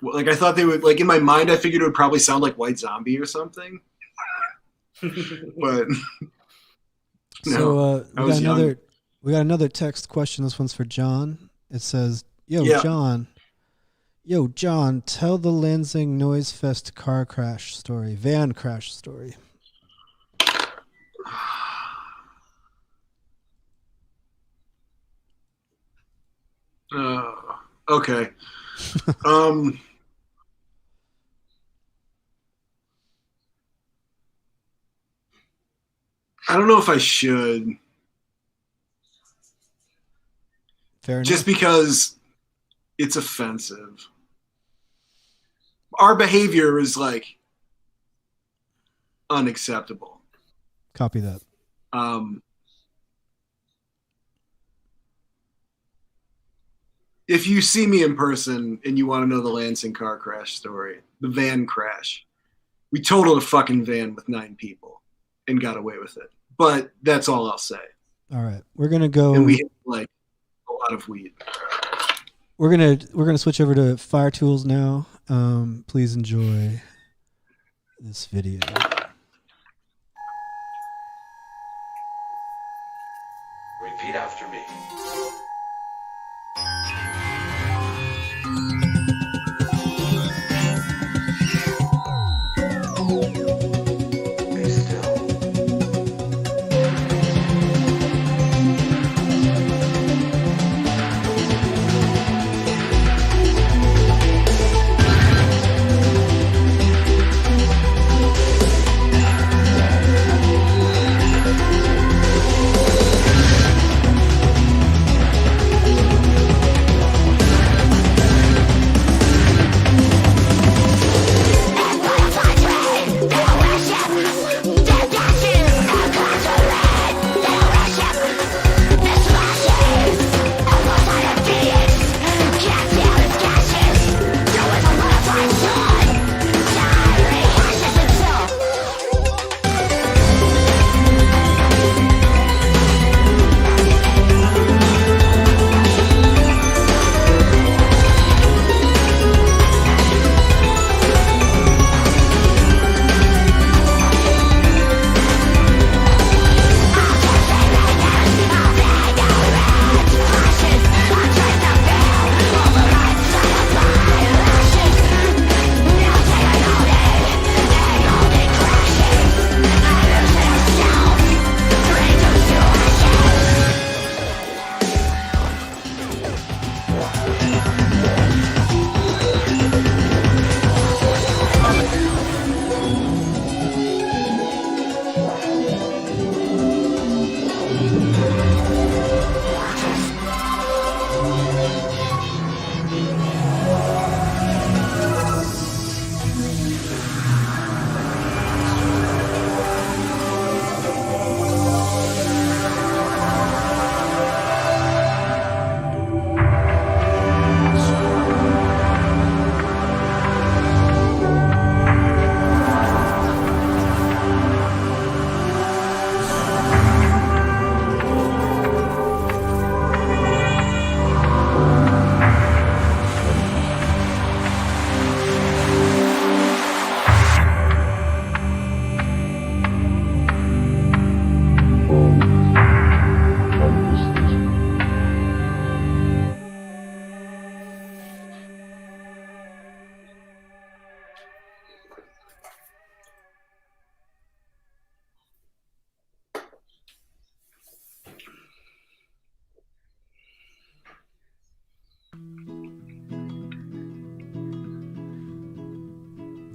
Like I thought they would, like in my mind, I figured it would probably sound like White Zombie or something. But so we got another text question. This one's for John. It says, John, tell the Lansing Noise Fest van crash story. Okay. I don't know if I should. Fair enough. Just because it's offensive. Our behavior is like unacceptable. Copy that. if you see me in person and you want to know the Lansing car crash story, the van crash, we totaled a fucking van with 9 people and got away with it. But that's all I'll say. All right, we're gonna go. And we hit like a lot of weed. We're gonna switch over to Fire Tools now. Please enjoy this video. Repeat after me. Be still.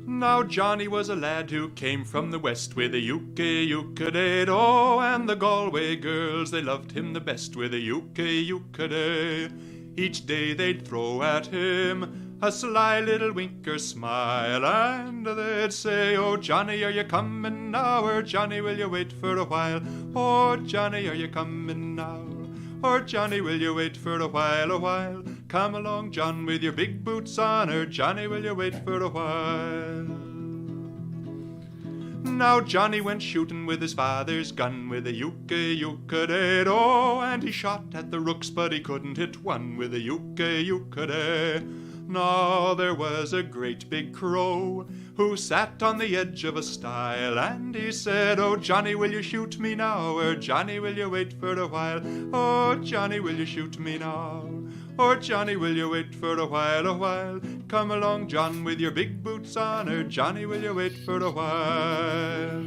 Now Johnny was a lad who came from the west with a uke-uke-day, oh, and the Galway girls, they loved him the best with a uke-uke-day. Each day they'd throw at him a sly little wink or smile, and they'd say, oh, Johnny, are you coming now, or Johnny, will you wait for a while? Oh, Johnny, are you coming now? Or Johnny, will you wait for a while? Come along, John, with your big boots on, or Johnny, will you wait for a while? Now Johnny went shooting with his father's gun with a uke-uke-day, oh, and he shot at the rooks, but he couldn't hit one with a uke-uke-day. Now there was a great big crow who sat on the edge of a stile, and he said, oh, Johnny, will you shoot me now, or Johnny, will you wait for a while? Oh, Johnny, will you shoot me now? Or Johnny, will you wait for a while? Come along, John, with your big boots on, or Johnny, will you wait for a while?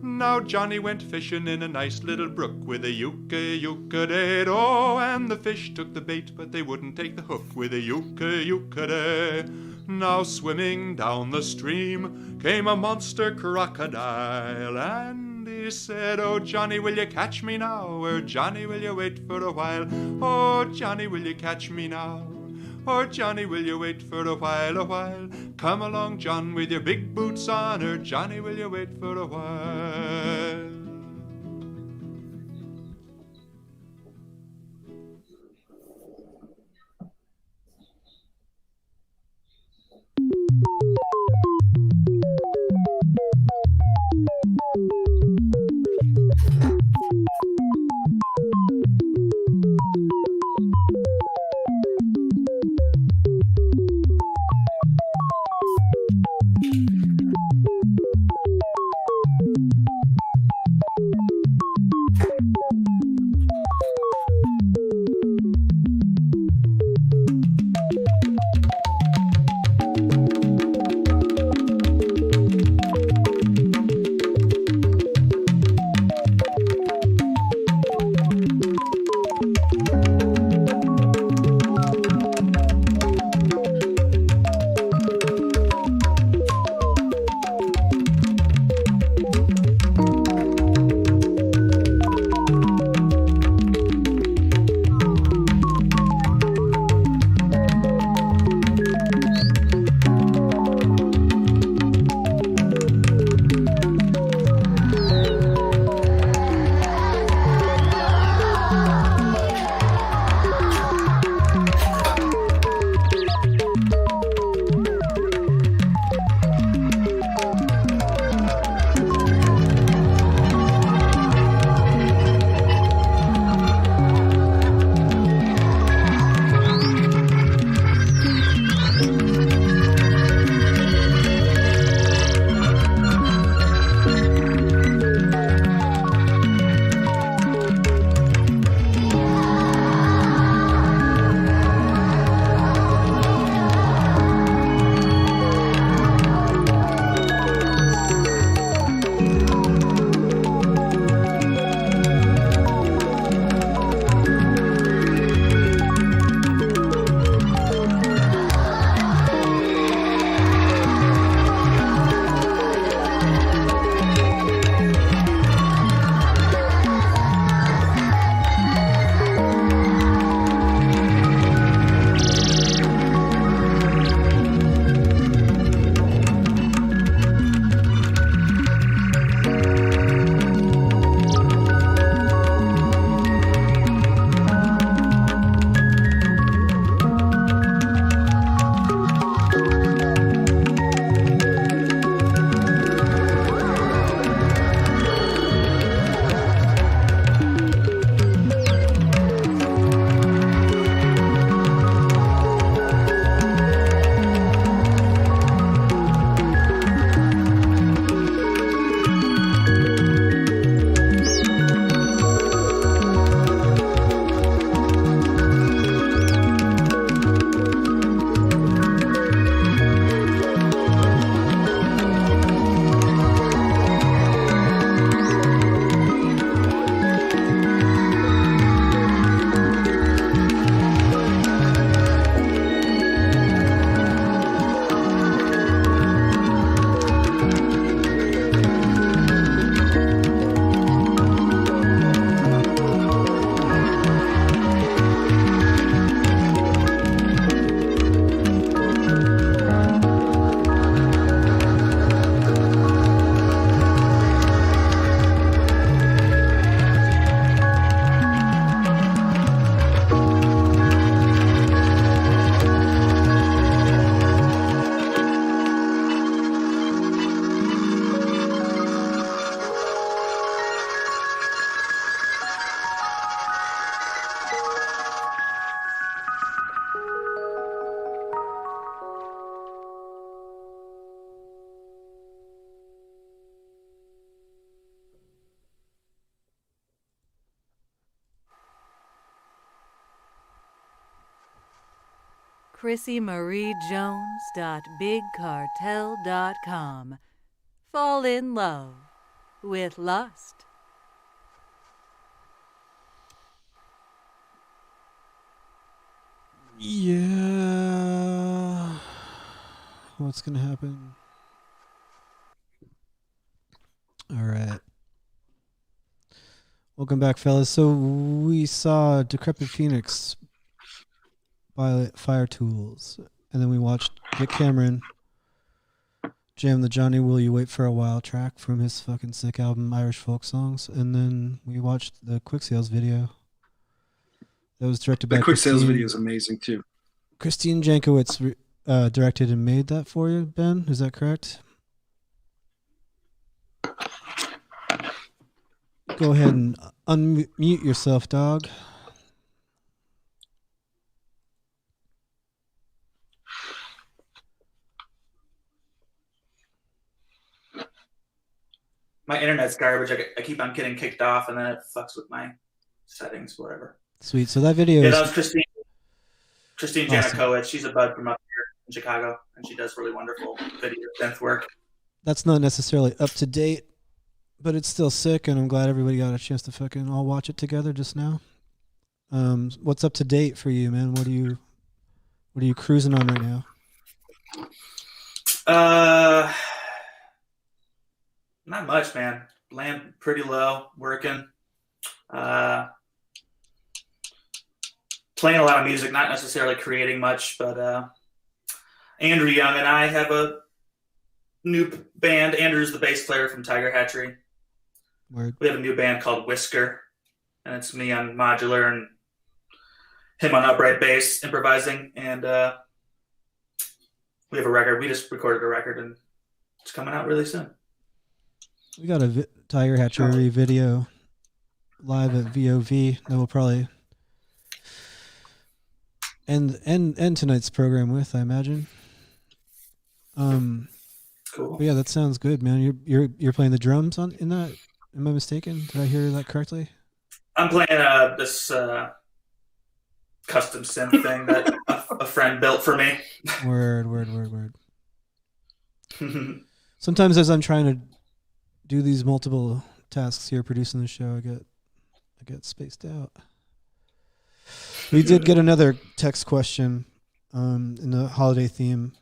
Now Johnny went fishing in a nice little brook with a uke-uke-day, oh, and the fish took the bait, but they wouldn't take the hook with a uke-uke-day. Now swimming down the stream came a monster crocodile, and he said, oh, Johnny, will you catch me now, or Johnny, will you wait for a while? Oh, Johnny, will you catch me now? Or Johnny, will you wait for a while? Come along, John, with your big boots on, or Johnny, will you wait for a while? ChrissyMarieJones.BigCartel.com. Fall in love with lust. Yeah. What's going to happen? All right. Welcome back, fellas. So we saw Decrepit Phoenix by Fire Tools, and then we watched Dick Cameron jam the Johnny Will You Wait for a While track from his fucking sick album Irish Folk Songs, and then we watched the Quick Sales video that was directed by The Quick Sales Christine. video is amazing too. Christine Jankowitz directed and made that for you, Ben. Is that correct? Go ahead and unmute yourself, dog. My internet's garbage. I keep on getting kicked off, and then it fucks with my settings, whatever. Sweet. So that video Yeah, is... that was Christine Awesome. Jankowitz. She's a bud from up here in Chicago, and she does really wonderful video synth work. That's not necessarily up to date, but it's still sick, and I'm glad everybody got a chance to fucking all watch it together just now. What's up to date for you, man? What are you cruising on right now? Not much, man. Land pretty low, working. Playing a lot of music, not necessarily creating much, but Andrew Young and I have a new band. Andrew's the bass player from Tiger Hatchery. Word. We have a new band called Whisker, and it's me on modular and him on upright bass improvising. And we have a record. We just recorded a record, and it's coming out really soon. We got a Tiger Hatchery video live at VOV that we'll probably end tonight's program with, I imagine. Cool. But yeah, that sounds good, man. You're playing the drums in that. Am I mistaken? Did I hear that correctly? I'm playing this custom synth thing that a friend built for me. Word. Sometimes as I'm trying to do these multiple tasks here producing the show, I get spaced out. We did get another text question in the holiday theme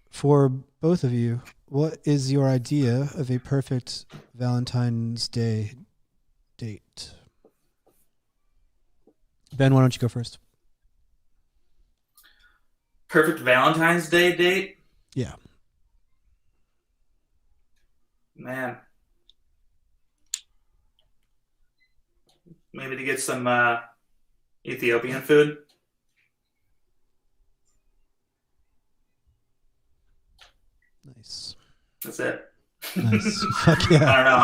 for both of you. What is your idea of a perfect Valentine's Day date? Ben, why don't you go first? Perfect Valentine's Day date? Yeah. Man. Maybe to get some Ethiopian food. Nice. That's it. Nice. Fuck yeah. I don't know.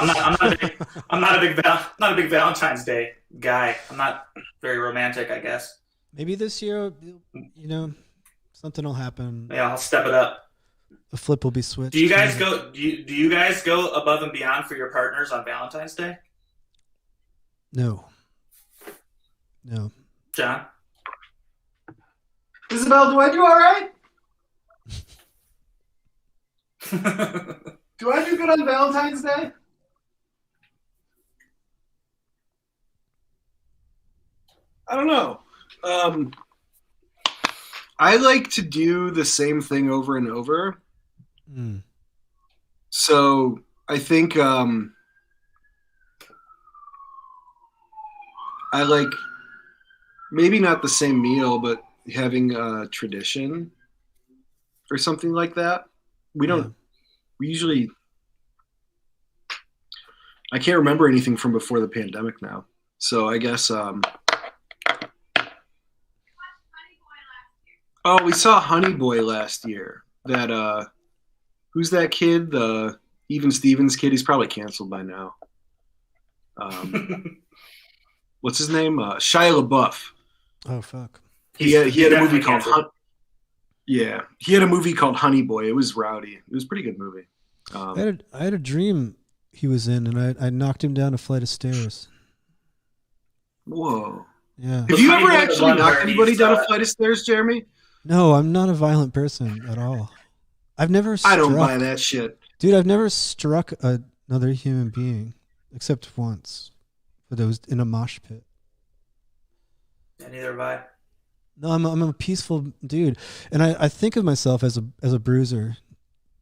I'm not a big Valentine's Day guy. I'm not very romantic, I guess. Maybe this year, something will happen. Yeah, I'll step it up. A flip will be switched. Do you guys go? Do you guys go above and beyond for your partners on Valentine's Day? No. John? Isabel, do I do all right? Do I do good on Valentine's Day? I don't know. I like to do the same thing over and over. Mm. So I think I like maybe not the same meal, but having a tradition or something like that. We usually, I can't remember anything from before the pandemic now. So I guess, we saw Honey Boy last year. That, who's that kid? The Even Stevens kid. He's probably canceled by now. What's his name? Shia LaBeouf. Oh, fuck. He had a movie called he had a movie called Honey Boy. It was rowdy. It was a pretty good movie. I had a dream he was in, and I knocked him down a flight of stairs. Whoa. Yeah. Have you ever actually knocked anybody down a flight of stairs, Jeremy? No, I'm not a violent person at all. I've never struck. I don't buy that shit. Dude, I've never struck another human being except once. But it was in a mosh pit. Yeah, neither have I. No, I'm a peaceful dude. And I think of myself as a bruiser,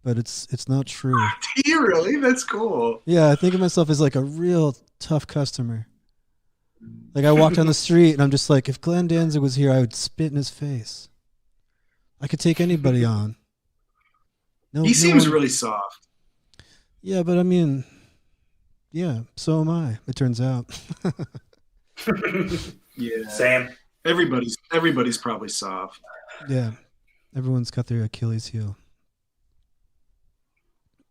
but it's not true. Do you really? That's cool. Yeah, I think of myself as like a real tough customer. Like I walk down the street and I'm just like, if Glenn Danzig was here, I would spit in his face. I could take anybody on. He seems really soft. Yeah, but I mean, yeah, so am I, it turns out. Yeah. Same. Everybody's probably soft. Yeah. Everyone's got their Achilles heel.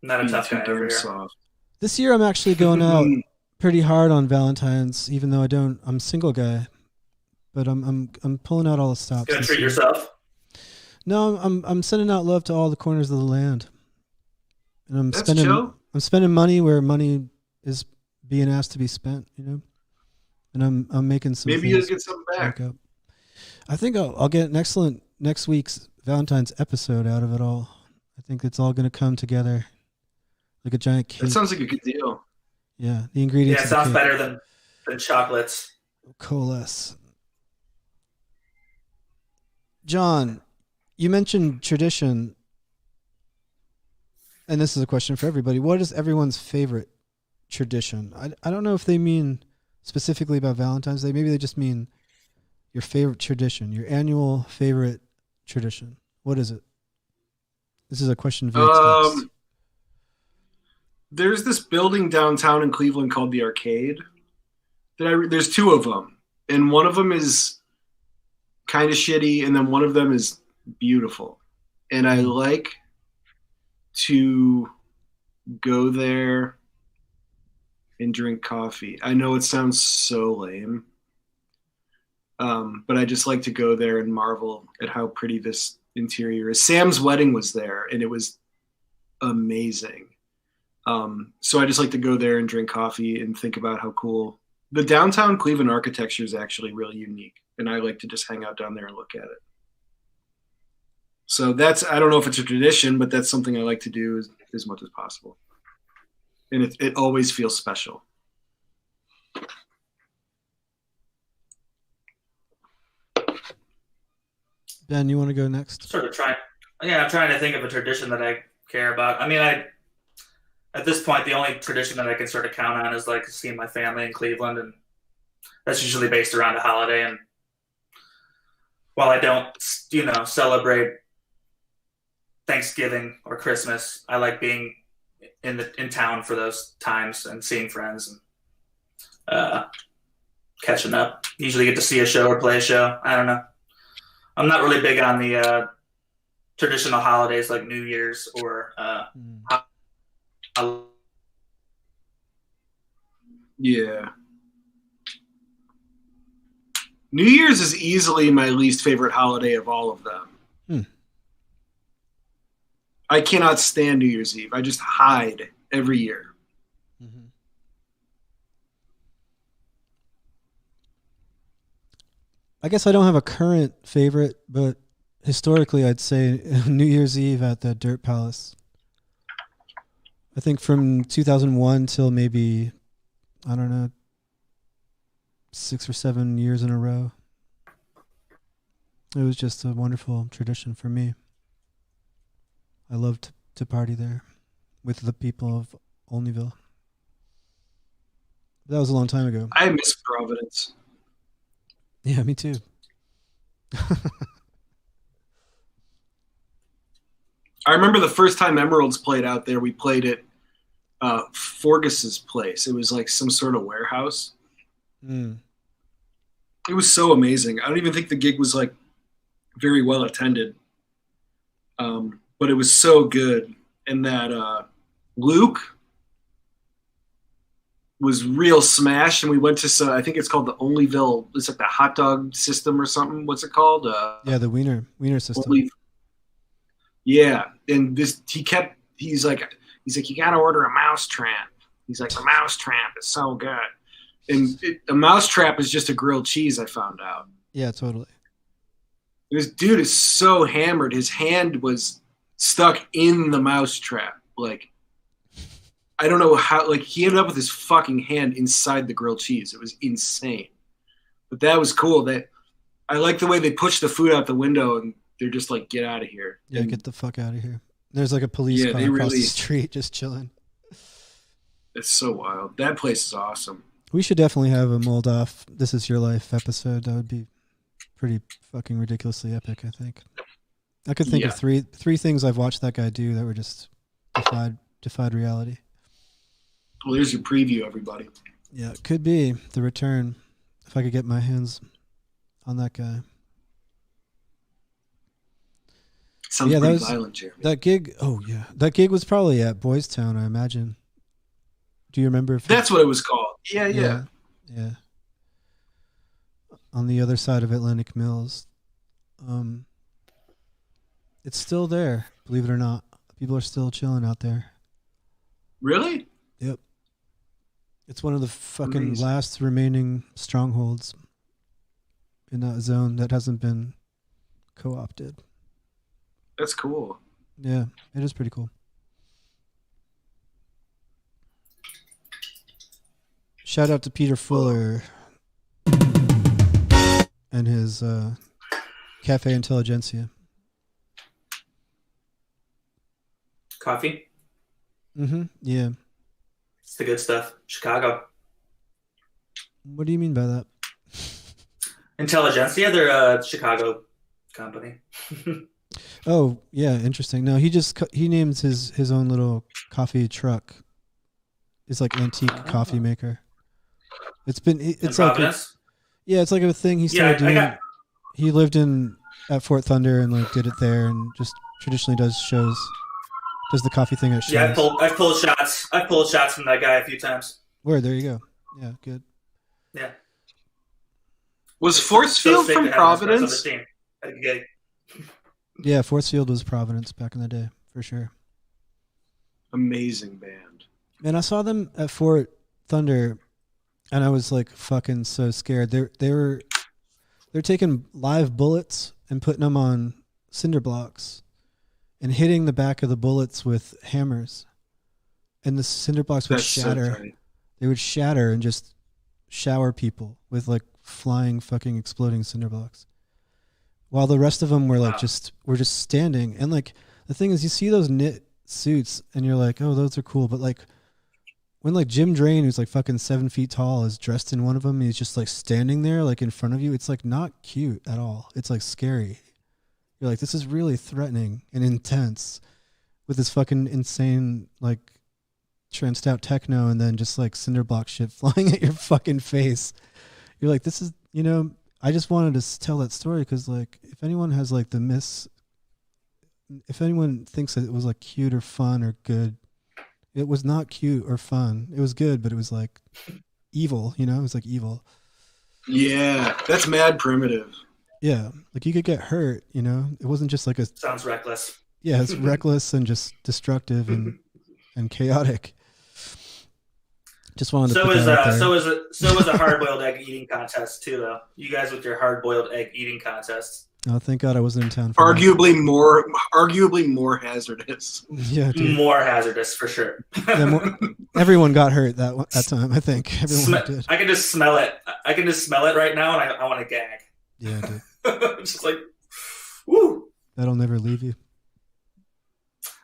Not a tough guy over here. Soft. This year I'm actually going out pretty hard on Valentine's, even though I'm a single guy. But I'm pulling out all the stops. Gonna treat yourself? No, I'm sending out love to all the corners of the land. And That's chill. I'm spending money where money is being asked to be spent, you know? And I'm making some. Maybe you'll get something back. I think I'll get an excellent next week's Valentine's episode out of it all. I think it's all going to come together like a giant cake. That sounds like a good deal. Yeah, the ingredients. Yeah, it sounds better than chocolates. Coalesce. John, you mentioned tradition, and this is a question for everybody. What is everyone's favorite tradition? I don't know if they mean specifically about Valentine's Day. Maybe they just mean your favorite tradition, your annual favorite tradition. What is it? This is a question via text. There's this building downtown in Cleveland called the Arcade. There's two of them, and one of them is kind of shitty, and then one of them is beautiful. And I like to go there and drink coffee. I know it sounds so lame, but I just like to go there and marvel at how pretty this interior is. Sam's wedding was there, and it was amazing. So I just like to go there and drink coffee and think about how cool the downtown Cleveland architecture is actually really unique. And I like to just hang out down there and look at it. So I don't know if it's a tradition, but that's something I like to do as much as possible. And it always feels special. Ben, you want to go next? I'm trying to think of a tradition that I care about. I mean, at this point, the only tradition that I can sort of count on is like seeing my family in Cleveland, and that's usually based around a holiday. And while I don't, celebrate Thanksgiving or Christmas, I like being in town for those times and seeing friends and catching up. Usually get to see a show or play a show. I don't know. I'm not really big on the traditional holidays like New Year's or yeah. New Year's is easily my least favorite holiday of all of them. I cannot stand New Year's Eve. I just hide every year. Mm-hmm. I guess I don't have a current favorite, but historically I'd say New Year's Eve at the Dirt Palace. I think from 2001 till maybe, I don't know, 6 or 7 years in a row. It was just a wonderful tradition for me. I loved to party there with the people of Olneyville. That was a long time ago. I miss Providence. Yeah, me too. I remember the first time Emeralds played out there, we played at Forgus's place. It was like some sort of warehouse. Mm. It was so amazing. I don't even think the gig was like very well attended. But it was so good. And that Luke was real smash. And we went to I think it's called the Olneyville. It's like the hot dog system or something. What's it called? Yeah, the Wiener system. Yeah. And he's like, you got to order a mouse tramp. He's like, the mouse tramp is so good. And a mousetrap is just a grilled cheese, I found out. Yeah, totally. This dude is so hammered. His hand was stuck in the mousetrap. Like, I don't know how, like, he ended up with his fucking hand inside the grilled cheese. It was insane. But that was cool. That I like the way they push the food out the window and they're just like, get out of here. Yeah, and, get the fuck out of here. There's like a police car across the street just chilling. It's so wild. That place is awesome. We should definitely have a mold off This Is Your Life episode. That would be pretty fucking ridiculously epic, I think. I could think of three things I've watched that guy do that were just defied reality. Well, there's your preview, everybody. Yeah, it could be The Return if I could get my hands on that guy. Sounds pretty violent, Jeremy. That gig, that gig was probably at Boys Town, I imagine. Do you remember? That's what it was called. Yeah. On the other side of Atlantic Mills. It's still there, believe it or not. People are still chilling out there. Really? Yep. It's one of the fucking last remaining strongholds in that zone that hasn't been co-opted. That's cool. Yeah, it is pretty cool. Shout out to Peter Fuller and his Cafe Intelligentsia. Coffee? Mm-hmm. Yeah. It's the good stuff. Chicago. What do you mean by that? Intelligentsia, they're a Chicago company. Oh, yeah, interesting. No, he names his own little coffee truck. It's like antique coffee maker. It's like it's like a thing he started doing. He lived at Fort Thunder and like did it there and just traditionally does the coffee thing at shows. Yeah, I've pulled shots. I've pulled shots from that guy a few times. Where? There you go. Yeah, good. Yeah. Was Forcefield from Providence? Yeah, Forcefield was Providence back in the day, for sure. Amazing band. Man, I saw them at Fort Thunder, and I was like fucking so scared. They're taking live bullets and putting them on cinder blocks and hitting the back of the bullets with hammers, and the cinder blocks would shatter. So they would shatter and just shower people with like flying fucking exploding cinder blocks, while the rest of them were like just standing. And like the thing is, you see those knit suits and you're like, oh, those are cool, but like when like Jim Drain, who's like fucking 7 feet tall, is dressed in one of them and he's just like standing there like in front of you, it's like not cute at all. It's like scary. You're like, this is really threatening and intense with this fucking insane like tranced out techno and then just like cinder block shit flying at your fucking face. You're like, this is, I just wanted to tell that story because like if anyone has like if anyone thinks that it was like cute or fun or good, it was not cute or fun. It was good, but it was like evil, it was like evil. Yeah, that's mad primitive. Yeah, like you could get hurt, It wasn't just like Sounds reckless. Yeah, it's reckless and just destructive and chaotic. Just wanted to so was a hard-boiled egg eating contest too, though. You guys with your hard-boiled egg eating contests. Oh, thank God I wasn't in town for arguably more hazardous. Yeah, dude. More hazardous for sure. Yeah, everyone got hurt that time. I think everyone did. I can just smell it. I can just smell it right now, and I want to gag. Yeah, dude. Just like, woo. That'll never leave you.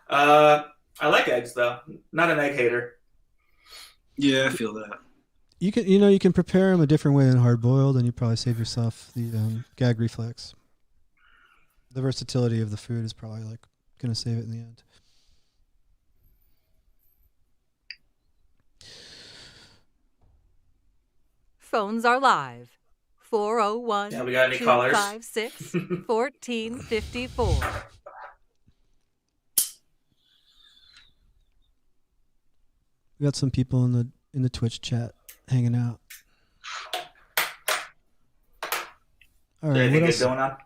I like eggs though. Not an egg hater. Yeah, I feel that. You can, you can prepare them a different way than hard boiled, and you probably save yourself the gag reflex. The versatility of the food is probably like gonna save it in the end. Phones are live. 401 yeah, we got any callers? 256 1454. We got some people in the Twitch chat hanging out. All right, what else? Going on?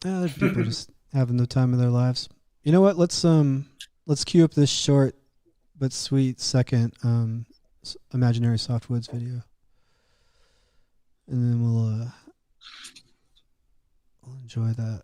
There's people just having the time of their lives. You know what? Let's cue up this short but sweet second imaginary softwoods video. and then we'll enjoy that.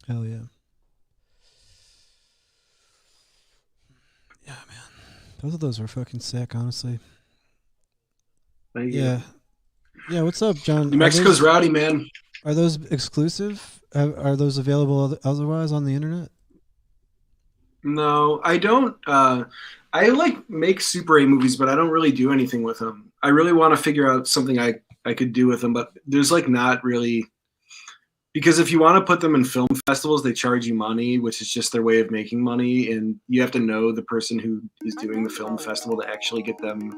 Hell yeah. Yeah, man. Both of those were fucking sick, honestly. Thank you. Yeah. Yeah, what's up, John? New Mexico's rowdy, man. Are those exclusive? Are those available otherwise on the internet? No, I don't. I like make Super 8 movies, but I don't really do anything with them. I really want to figure out something I could do with them, but there's like not really, because if you want to put them in film festivals, they charge you money, which is just their way of making money, and you have to know the person who is doing the film festival to actually get them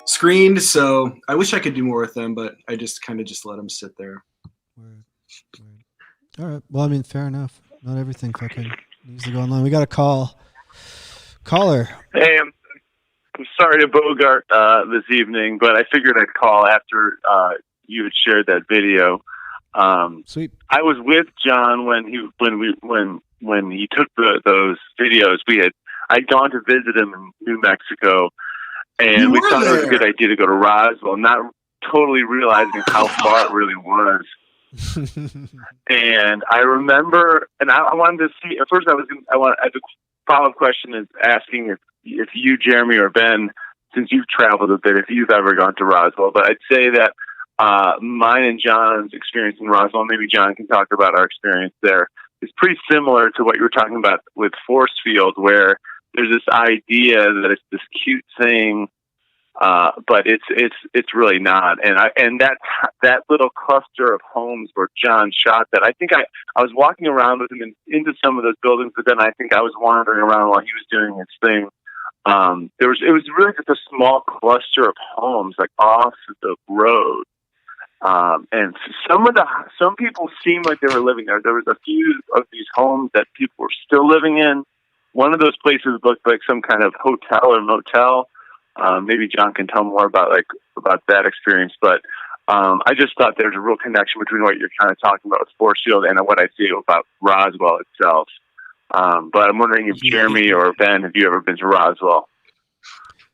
screened. So I wish I could do more with them, but I just kind of just let them sit there. Word. All right. Well, I mean, fair enough. Not everything fucking needs to go online. We got a caller. Hey, I'm sorry to bogart this evening, but I figured I'd call after you had shared that video. Sweet. I was with John when he took those videos. I'd gone to visit him in New Mexico, and we thought it was a good idea to go to Roswell, not totally realizing how far it really was. And I remember, and I wanted to see. At first, the follow-up question is asking if you, Jeremy, or Ben, since you've traveled a bit, if you've ever gone to Roswell. But I'd say that mine and John's experience in Roswell, maybe John can talk about our experience there, is pretty similar to what you were talking about with force field, where there's this idea that it's this cute thing, but it's really not. And that little cluster of homes where John shot that, I think I was walking around with him into some of those buildings, but then I think I was wandering around while he was doing his thing. It was really just a small cluster of homes like off the road. And some people seemed like they were living there. There was a few of these homes that people were still living in. One of those places looked like some kind of hotel or motel. Maybe John can tell more about that experience. But I just thought there's a real connection between what you're kind of talking about with Forest Field and what I see about Roswell itself. But I'm wondering if Jeremy or Ben, have you ever been to Roswell?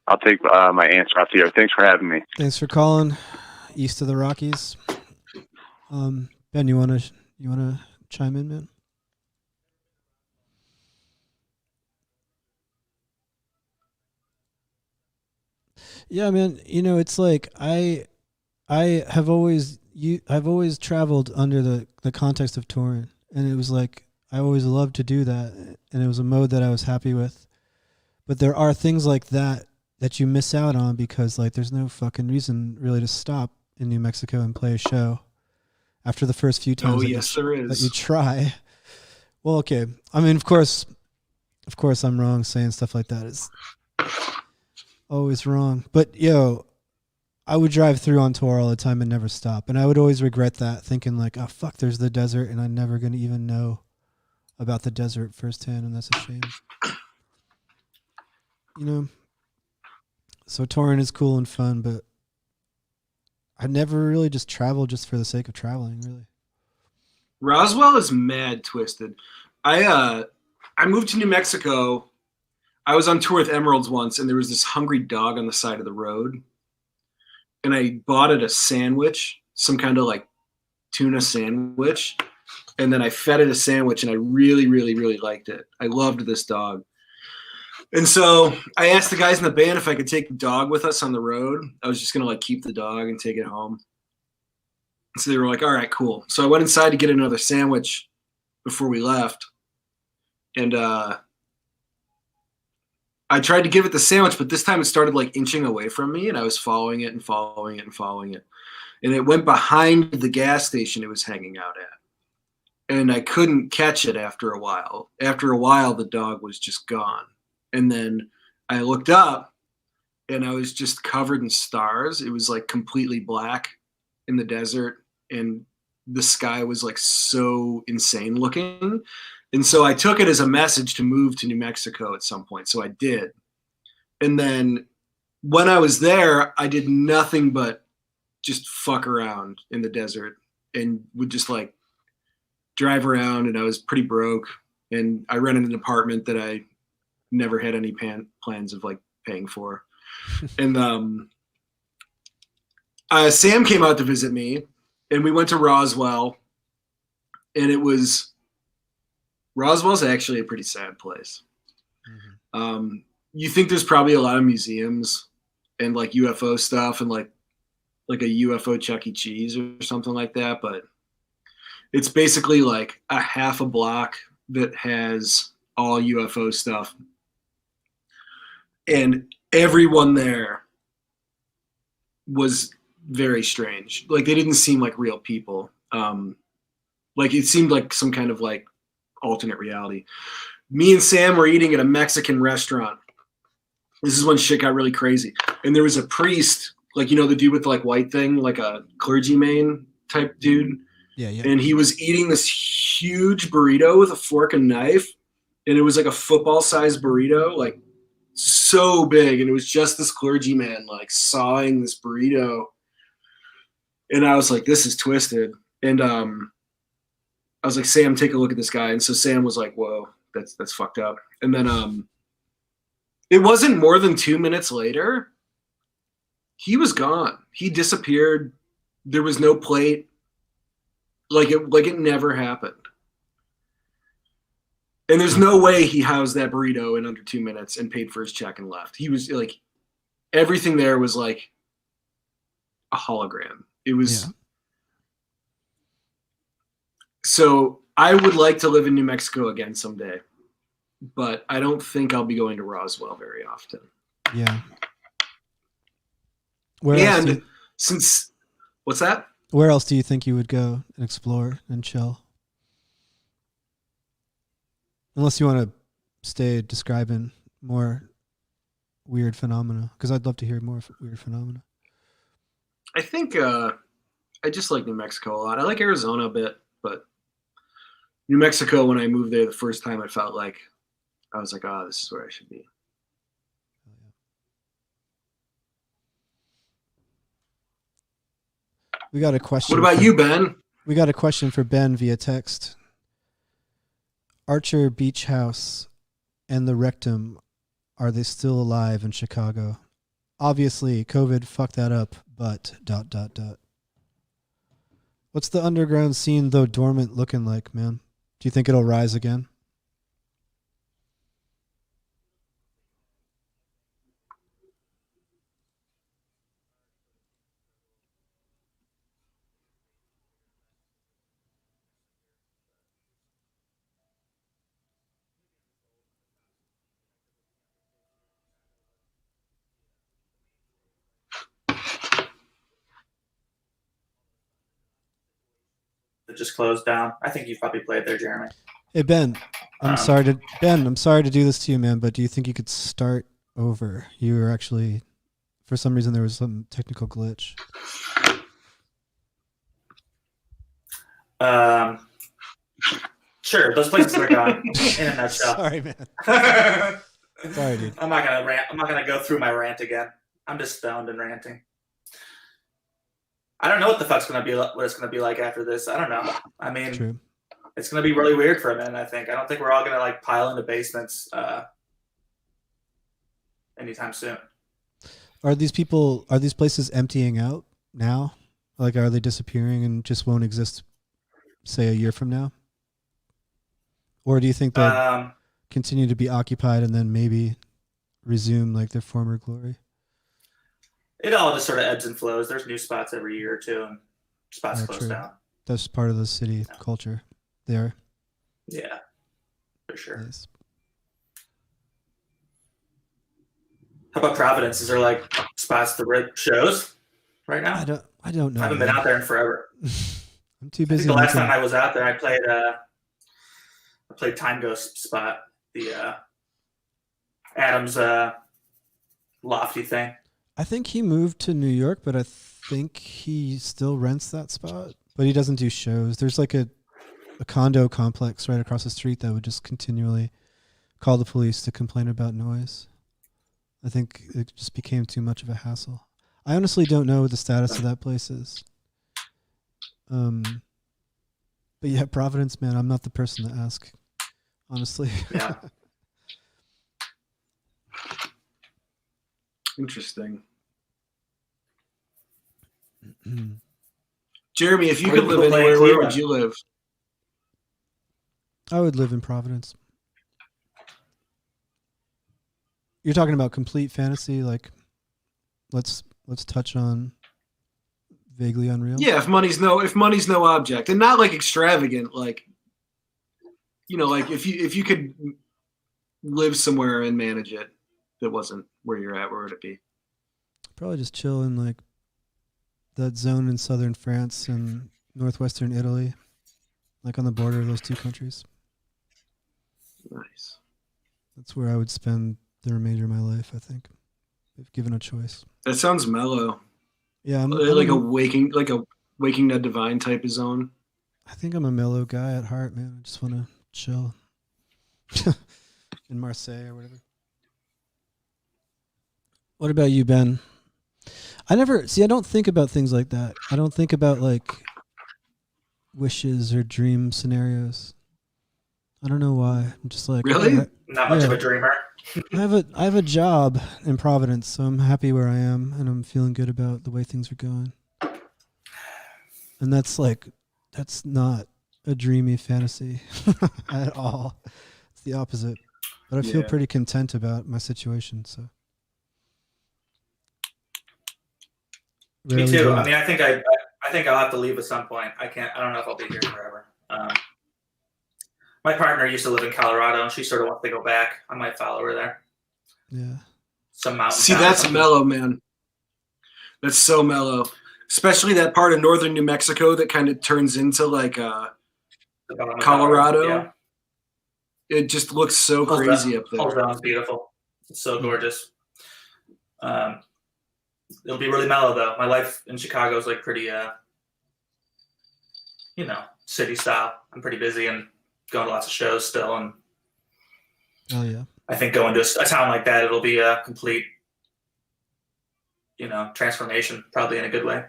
I'll take my answer off the air. Thanks for having me. Thanks for calling. East of the Rockies. Ben, you wanna chime in, man? Yeah, man. It's like I've always traveled under the context of touring, and it was like I always loved to do that, and it was a mode that I was happy with. But there are things like that you miss out on because like there's no fucking reason really to stop in New Mexico and play a show after the first few times that you try. Well, okay. I mean, of course I'm wrong saying stuff like that. It's always wrong. But I would drive through on tour all the time and never stop. And I would always regret that, thinking like, oh fuck, there's the desert and I'm never going to even know about the desert firsthand, and that's a shame. So touring is cool and fun, but I never really just traveled just for the sake of traveling, really. Roswell is mad twisted. I moved to New Mexico. I was on tour with Emeralds once, and there was this hungry dog on the side of the road. And I bought it a sandwich, some kind of like tuna sandwich. And then I fed it a sandwich, and I really, really, really liked it. I loved this dog. And so I asked the guys in the band if I could take the dog with us on the road. I was just going to like keep the dog and take it home. So they were like, all right, cool. So I went inside to get another sandwich before we left. And I tried to give it the sandwich, but this time it started like inching away from me, and I was following it and following it and following it. And it went behind the gas station it was hanging out at. And I couldn't catch it after a while. After a while, the dog was just gone. And then I looked up, and I was just covered in stars. It was like completely black in the desert, and the sky was like so insane looking. And so I took it as a message to move to New Mexico at some point. So I did. And then when I was there, I did nothing but just fuck around in the desert and would just like drive around, and I was pretty broke. And I rented an apartment that I never had any plans of like paying for. And Sam came out to visit me, and we went to Roswell, and Roswell's actually a pretty sad place. Mm-hmm. You think there's probably a lot of museums and like UFO stuff and like a UFO Chuck E. Cheese or something like that, but it's basically like a half a block that has all UFO stuff. And everyone there was very strange. Like they didn't seem like real people. Like it seemed like some kind of like alternate reality. Me and Sam were eating at a Mexican restaurant. This is when shit got really crazy. And there was a priest, like, the dude with the like white thing, like a clergyman type dude. Yeah. And he was eating this huge burrito with a fork and knife. And it was like a football sized burrito, like so big. And it was just this clergyman like sawing this burrito. And I was like, this is twisted. And I was like, Sam, take a look at this guy. And so Sam was like, whoa, that's fucked up. And then it wasn't more than 2 minutes later, he was gone. He disappeared. There was no plate. Like it never happened. And there's no way he housed that burrito in under 2 minutes and paid for his check and left. He was like, everything there was like a hologram. It was. Yeah. So I would like to live in New Mexico again someday, but I don't think I'll be going to Roswell very often. Yeah. What's that? Where else do you think you would go and explore and chill? Unless you want to stay describing more weird phenomena? Because I'd love to hear more weird phenomena. I think I just like New Mexico a lot. I like Arizona a bit, but New Mexico, when I moved there the first time, I felt like I was like, oh, this is where I should be. We got a question. What about you, Ben? We got a question for Ben via text. Archer Beach House and the Rectum, are they still alive in Chicago? Obviously, COVID fucked that up, but ... What's the underground scene, though dormant, looking like, man? Do you think it'll rise again? It just closed down. I think you've probably played there, Jeremy. Hey Ben, I'm sorry to do this to you, man, but do you think you could start over? You were actually, for some reason, there was some technical glitch. Sure, those places are gone. In a nutshell. Sorry, man. Sorry, dude. I'm not gonna rant. I'm not gonna go through my rant again. I'm just stoned and ranting. I don't know what the fuck's gonna be. What it's gonna be like after this. I don't know. I mean, True. It's gonna be really weird for a minute. I think. I don't think we're all gonna like pile into basements anytime soon. Are these places emptying out now? Like, are they disappearing and just won't exist, say, a year from now? Or do you think they'll continue to be occupied and then maybe resume like their former glory? It all just sort of ebbs and flows. There's new spots every year or two, and spots close down. That's part of the city culture there. Yeah, for sure. Yes. How about Providence? Is there like spots to rip shows right now? I don't know. I haven't been out there in forever. I'm too busy. I think the last time I was out there, I played Time Ghost spot, the Adams lofty thing. I think he moved to New York, but I think he still rents that spot. But he doesn't do shows. There's like a condo complex right across the street that would just continually call the police to complain about noise. I think it just became too much of a hassle. I honestly don't know what the status of that place is. But yeah, Providence, man, I'm not the person to ask, honestly. Yeah. Interesting. Jeremy, if you could live anywhere, where would you live? I would live in Providence. You're talking about complete fantasy, like let's touch on vaguely unreal. Yeah, if money's no object, and not like extravagant, like like if you could live somewhere and manage it that wasn't where you're at, where would it be? Probably just chill in like that zone in southern France and northwestern Italy, like on the border of those two countries. Nice. That's where I would spend the remainder of my life, I think, if given a choice. That sounds mellow. Yeah, I'm like a waking Ned Divine type of zone. I think I'm a mellow guy at heart, man. I just want to chill in Marseille or whatever. What about you, Ben? I don't think about things like that. I don't think about like wishes or dream scenarios. I don't know why. I'm just like, really? Not much of a dreamer. I have a job in Providence, so I'm happy where I am and I'm feeling good about the way things are going. And that's not a dreamy fantasy at all. It's the opposite. But I feel pretty content about my situation, so. Me too. I mean, I think I'll have to leave at some point. I don't know if I'll be here forever. My partner used to live in Colorado, and she sort of wants to go back. I might follow her there. Yeah. Some mountain. See, that's mellow, man. That's so mellow, especially that part of northern New Mexico that kind of turns into like Colorado. Yeah. It just looks so crazy up there. Whole is beautiful. It's so gorgeous. It'll be really mellow though. My life in Chicago is like pretty, city style. I'm pretty busy and going to lots of shows still. And oh yeah, I think going to a town like that, it'll be a complete, transformation, probably in a good way.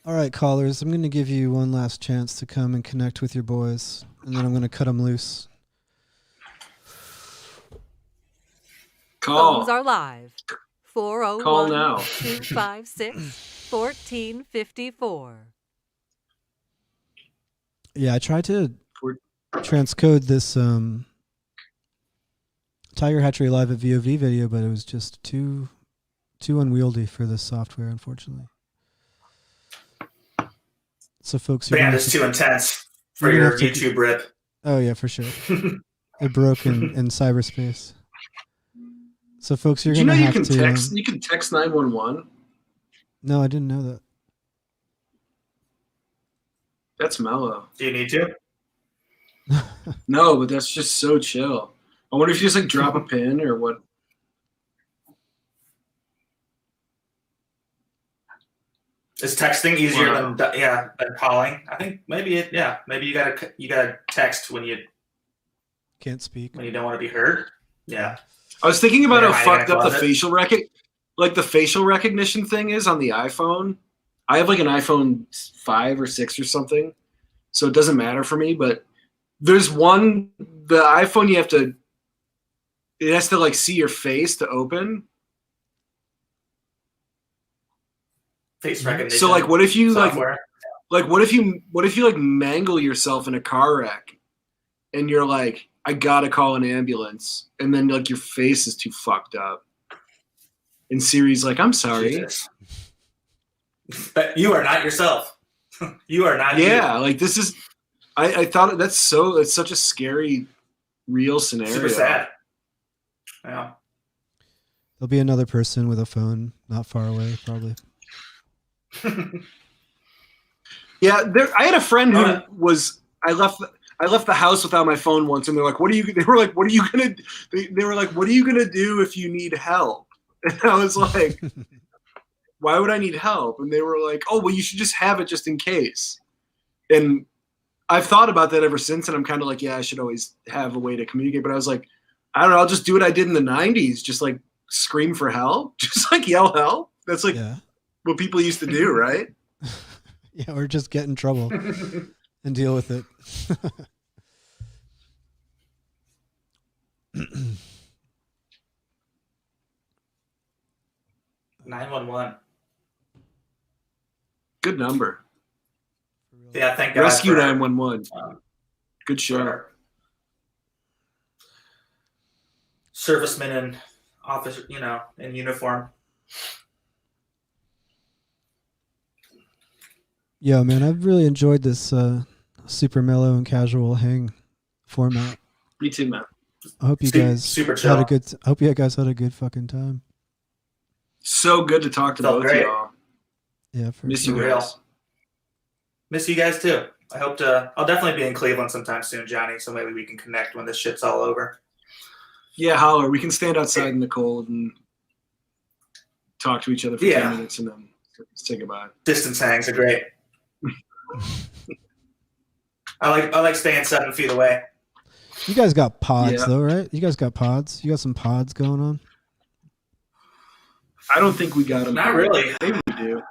All right, callers, I'm going to give you one last chance to come and connect with your boys, and then I'm going to cut them loose. Phones are live. Call now. 401-256-1454. Yeah, I tried to transcode this Tiger Hatchery Live at VOV video, but it was just too unwieldy for this software, unfortunately. So, folks, It's too intense for your YouTube rip. Oh yeah, for sure. It broke in cyberspace. So, folks, you're gonna have to. You can text 911. No, I didn't know that. That's mellow. Do you need to? No, but that's just so chill. I wonder if you just like drop a pin or what. Is texting easier than calling? I think maybe you gotta text when you can't speak, when you don't want to be heard. Yeah. I was thinking about how fucked up the facial recognition thing is on the iPhone. I have like an iPhone 5 or 6 or something, so it doesn't matter for me. But there's the iPhone it has to like see your face to open. Face recognition. So like, what if you software. what if you mangle yourself in a car wreck, and you're like, I gotta call an ambulance, and then like your face is too fucked up, and Siri's like, I'm sorry. Jesus. But you are not yourself. You are not. Yeah, you. like this is. I thought it's such a scary, real scenario. Super sad. Yeah. There'll be another person with a phone not far away, probably. Yeah, I had a friend who was. I left the house without my phone once, and they're like, They were like, "What are you gonna?" They were like, "What are you gonna do if you need help?" And I was like, "Why would I need help?" And they were like, "Oh, well, you should just have it just in case." And I've thought about that ever since, and I'm kind of like, yeah, I should always have a way to communicate. But I was like, I don't know, I'll just do what I did in the '90s, just like scream for help, just like yell help. That's like what people used to do, right? Yeah, or just get in trouble and deal with it. 911. Good number. Yeah, thank God. Rescue 911. Good show. Servicemen and officer, in uniform. Yeah, man, I've really enjoyed this super mellow and casual hang format. Me too, man. I hope you guys had a good. I hope you guys had a good fucking time. So good to talk to both of y'all. Yeah, miss you guys. Miss you guys too. I hope to. I'll definitely be in Cleveland sometime soon, Johnny. So maybe we can connect when this shit's all over. Yeah, holler. We can stand outside in the cold and talk to each other for 10 minutes and then say goodbye. Distance hangs are great. I like staying 7 feet away. You guys got pods though, right? You guys got pods. You got some pods going on. I don't think we got them. Not really. Maybe we do.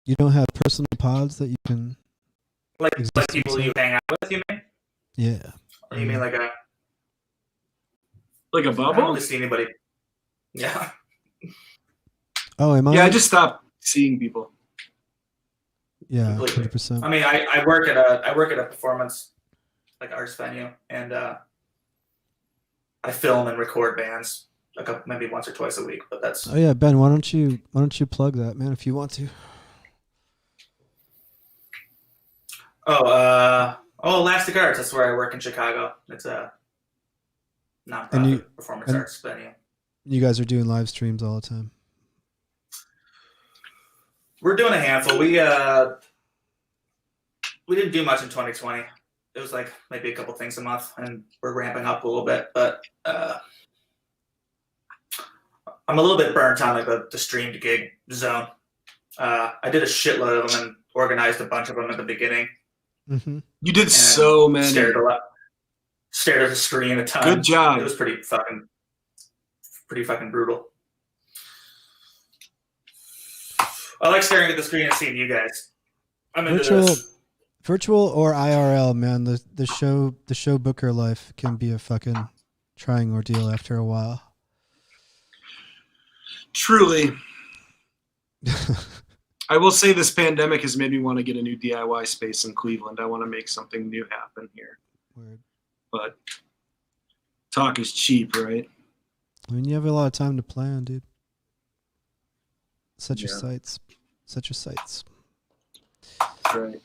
You don't have personal pods that you can like people you hang out with. You mean? Yeah. Or you mean like a bubble? I don't really see anybody. Yeah. Oh, am I? Yeah, I just stopped seeing people. Yeah, 100%. I mean, I work at a performance like arts venue, and I film and record bands maybe once or twice a week. But that's. Oh yeah, Ben, why don't you plug that, man, if you want to? Elastic Arts. That's where I work in Chicago. It's a nonprofit performance arts venue. You guys are doing live streams all the time. We're doing a handful. We didn't do much in 2020. it was like maybe a couple things a month, and we're ramping up a little bit. But I'm a little bit burnt on like the streamed gig zone. I did a shitload of them and organized a bunch of them at the beginning. Mm-hmm. You did so many. Stared at the screen a ton. Good job. It was pretty fucking brutal. I like staring at the screen and seeing you guys. I'm into this. Virtual or IRL, man. The show booker life can be a fucking trying ordeal after a while. Truly. I will say this pandemic has made me want to get a new DIY space in Cleveland. I want to make something new happen here. Word. But talk is cheap, right? I mean, you have a lot of time to plan, dude. Set your sights. Set your sights. That's right.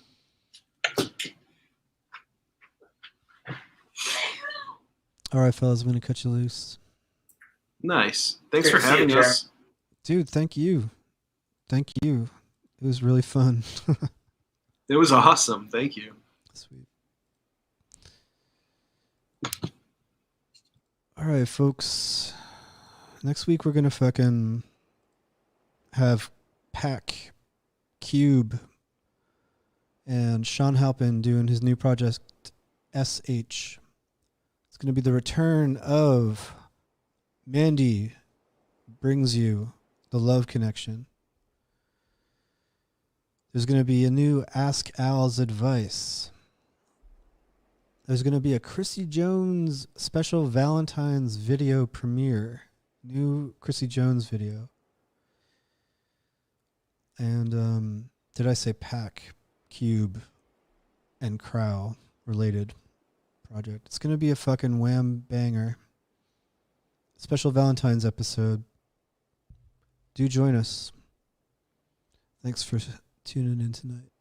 All right, fellas, I'm going to cut you loose. Nice. Thanks Great for to see you, having us. Dude, thank you. Thank you. It was really fun. It was awesome. Thank you. Sweet. All right, folks. Next week, we're going to fucking have Pack, Cube, and Sean Halpin doing his new project, SH. It's going to be the return of Mandy Brings You, The Love Connection. There's going to be a new Ask Al's Advice. There's going to be a Chrissy Jones special Valentine's video premiere. New Chrissy Jones video. And did I say Pack, Cube, and Crow related project? It's going to be a fucking wham banger. Special Valentine's episode. Do join us. Thanks for tuning in tonight.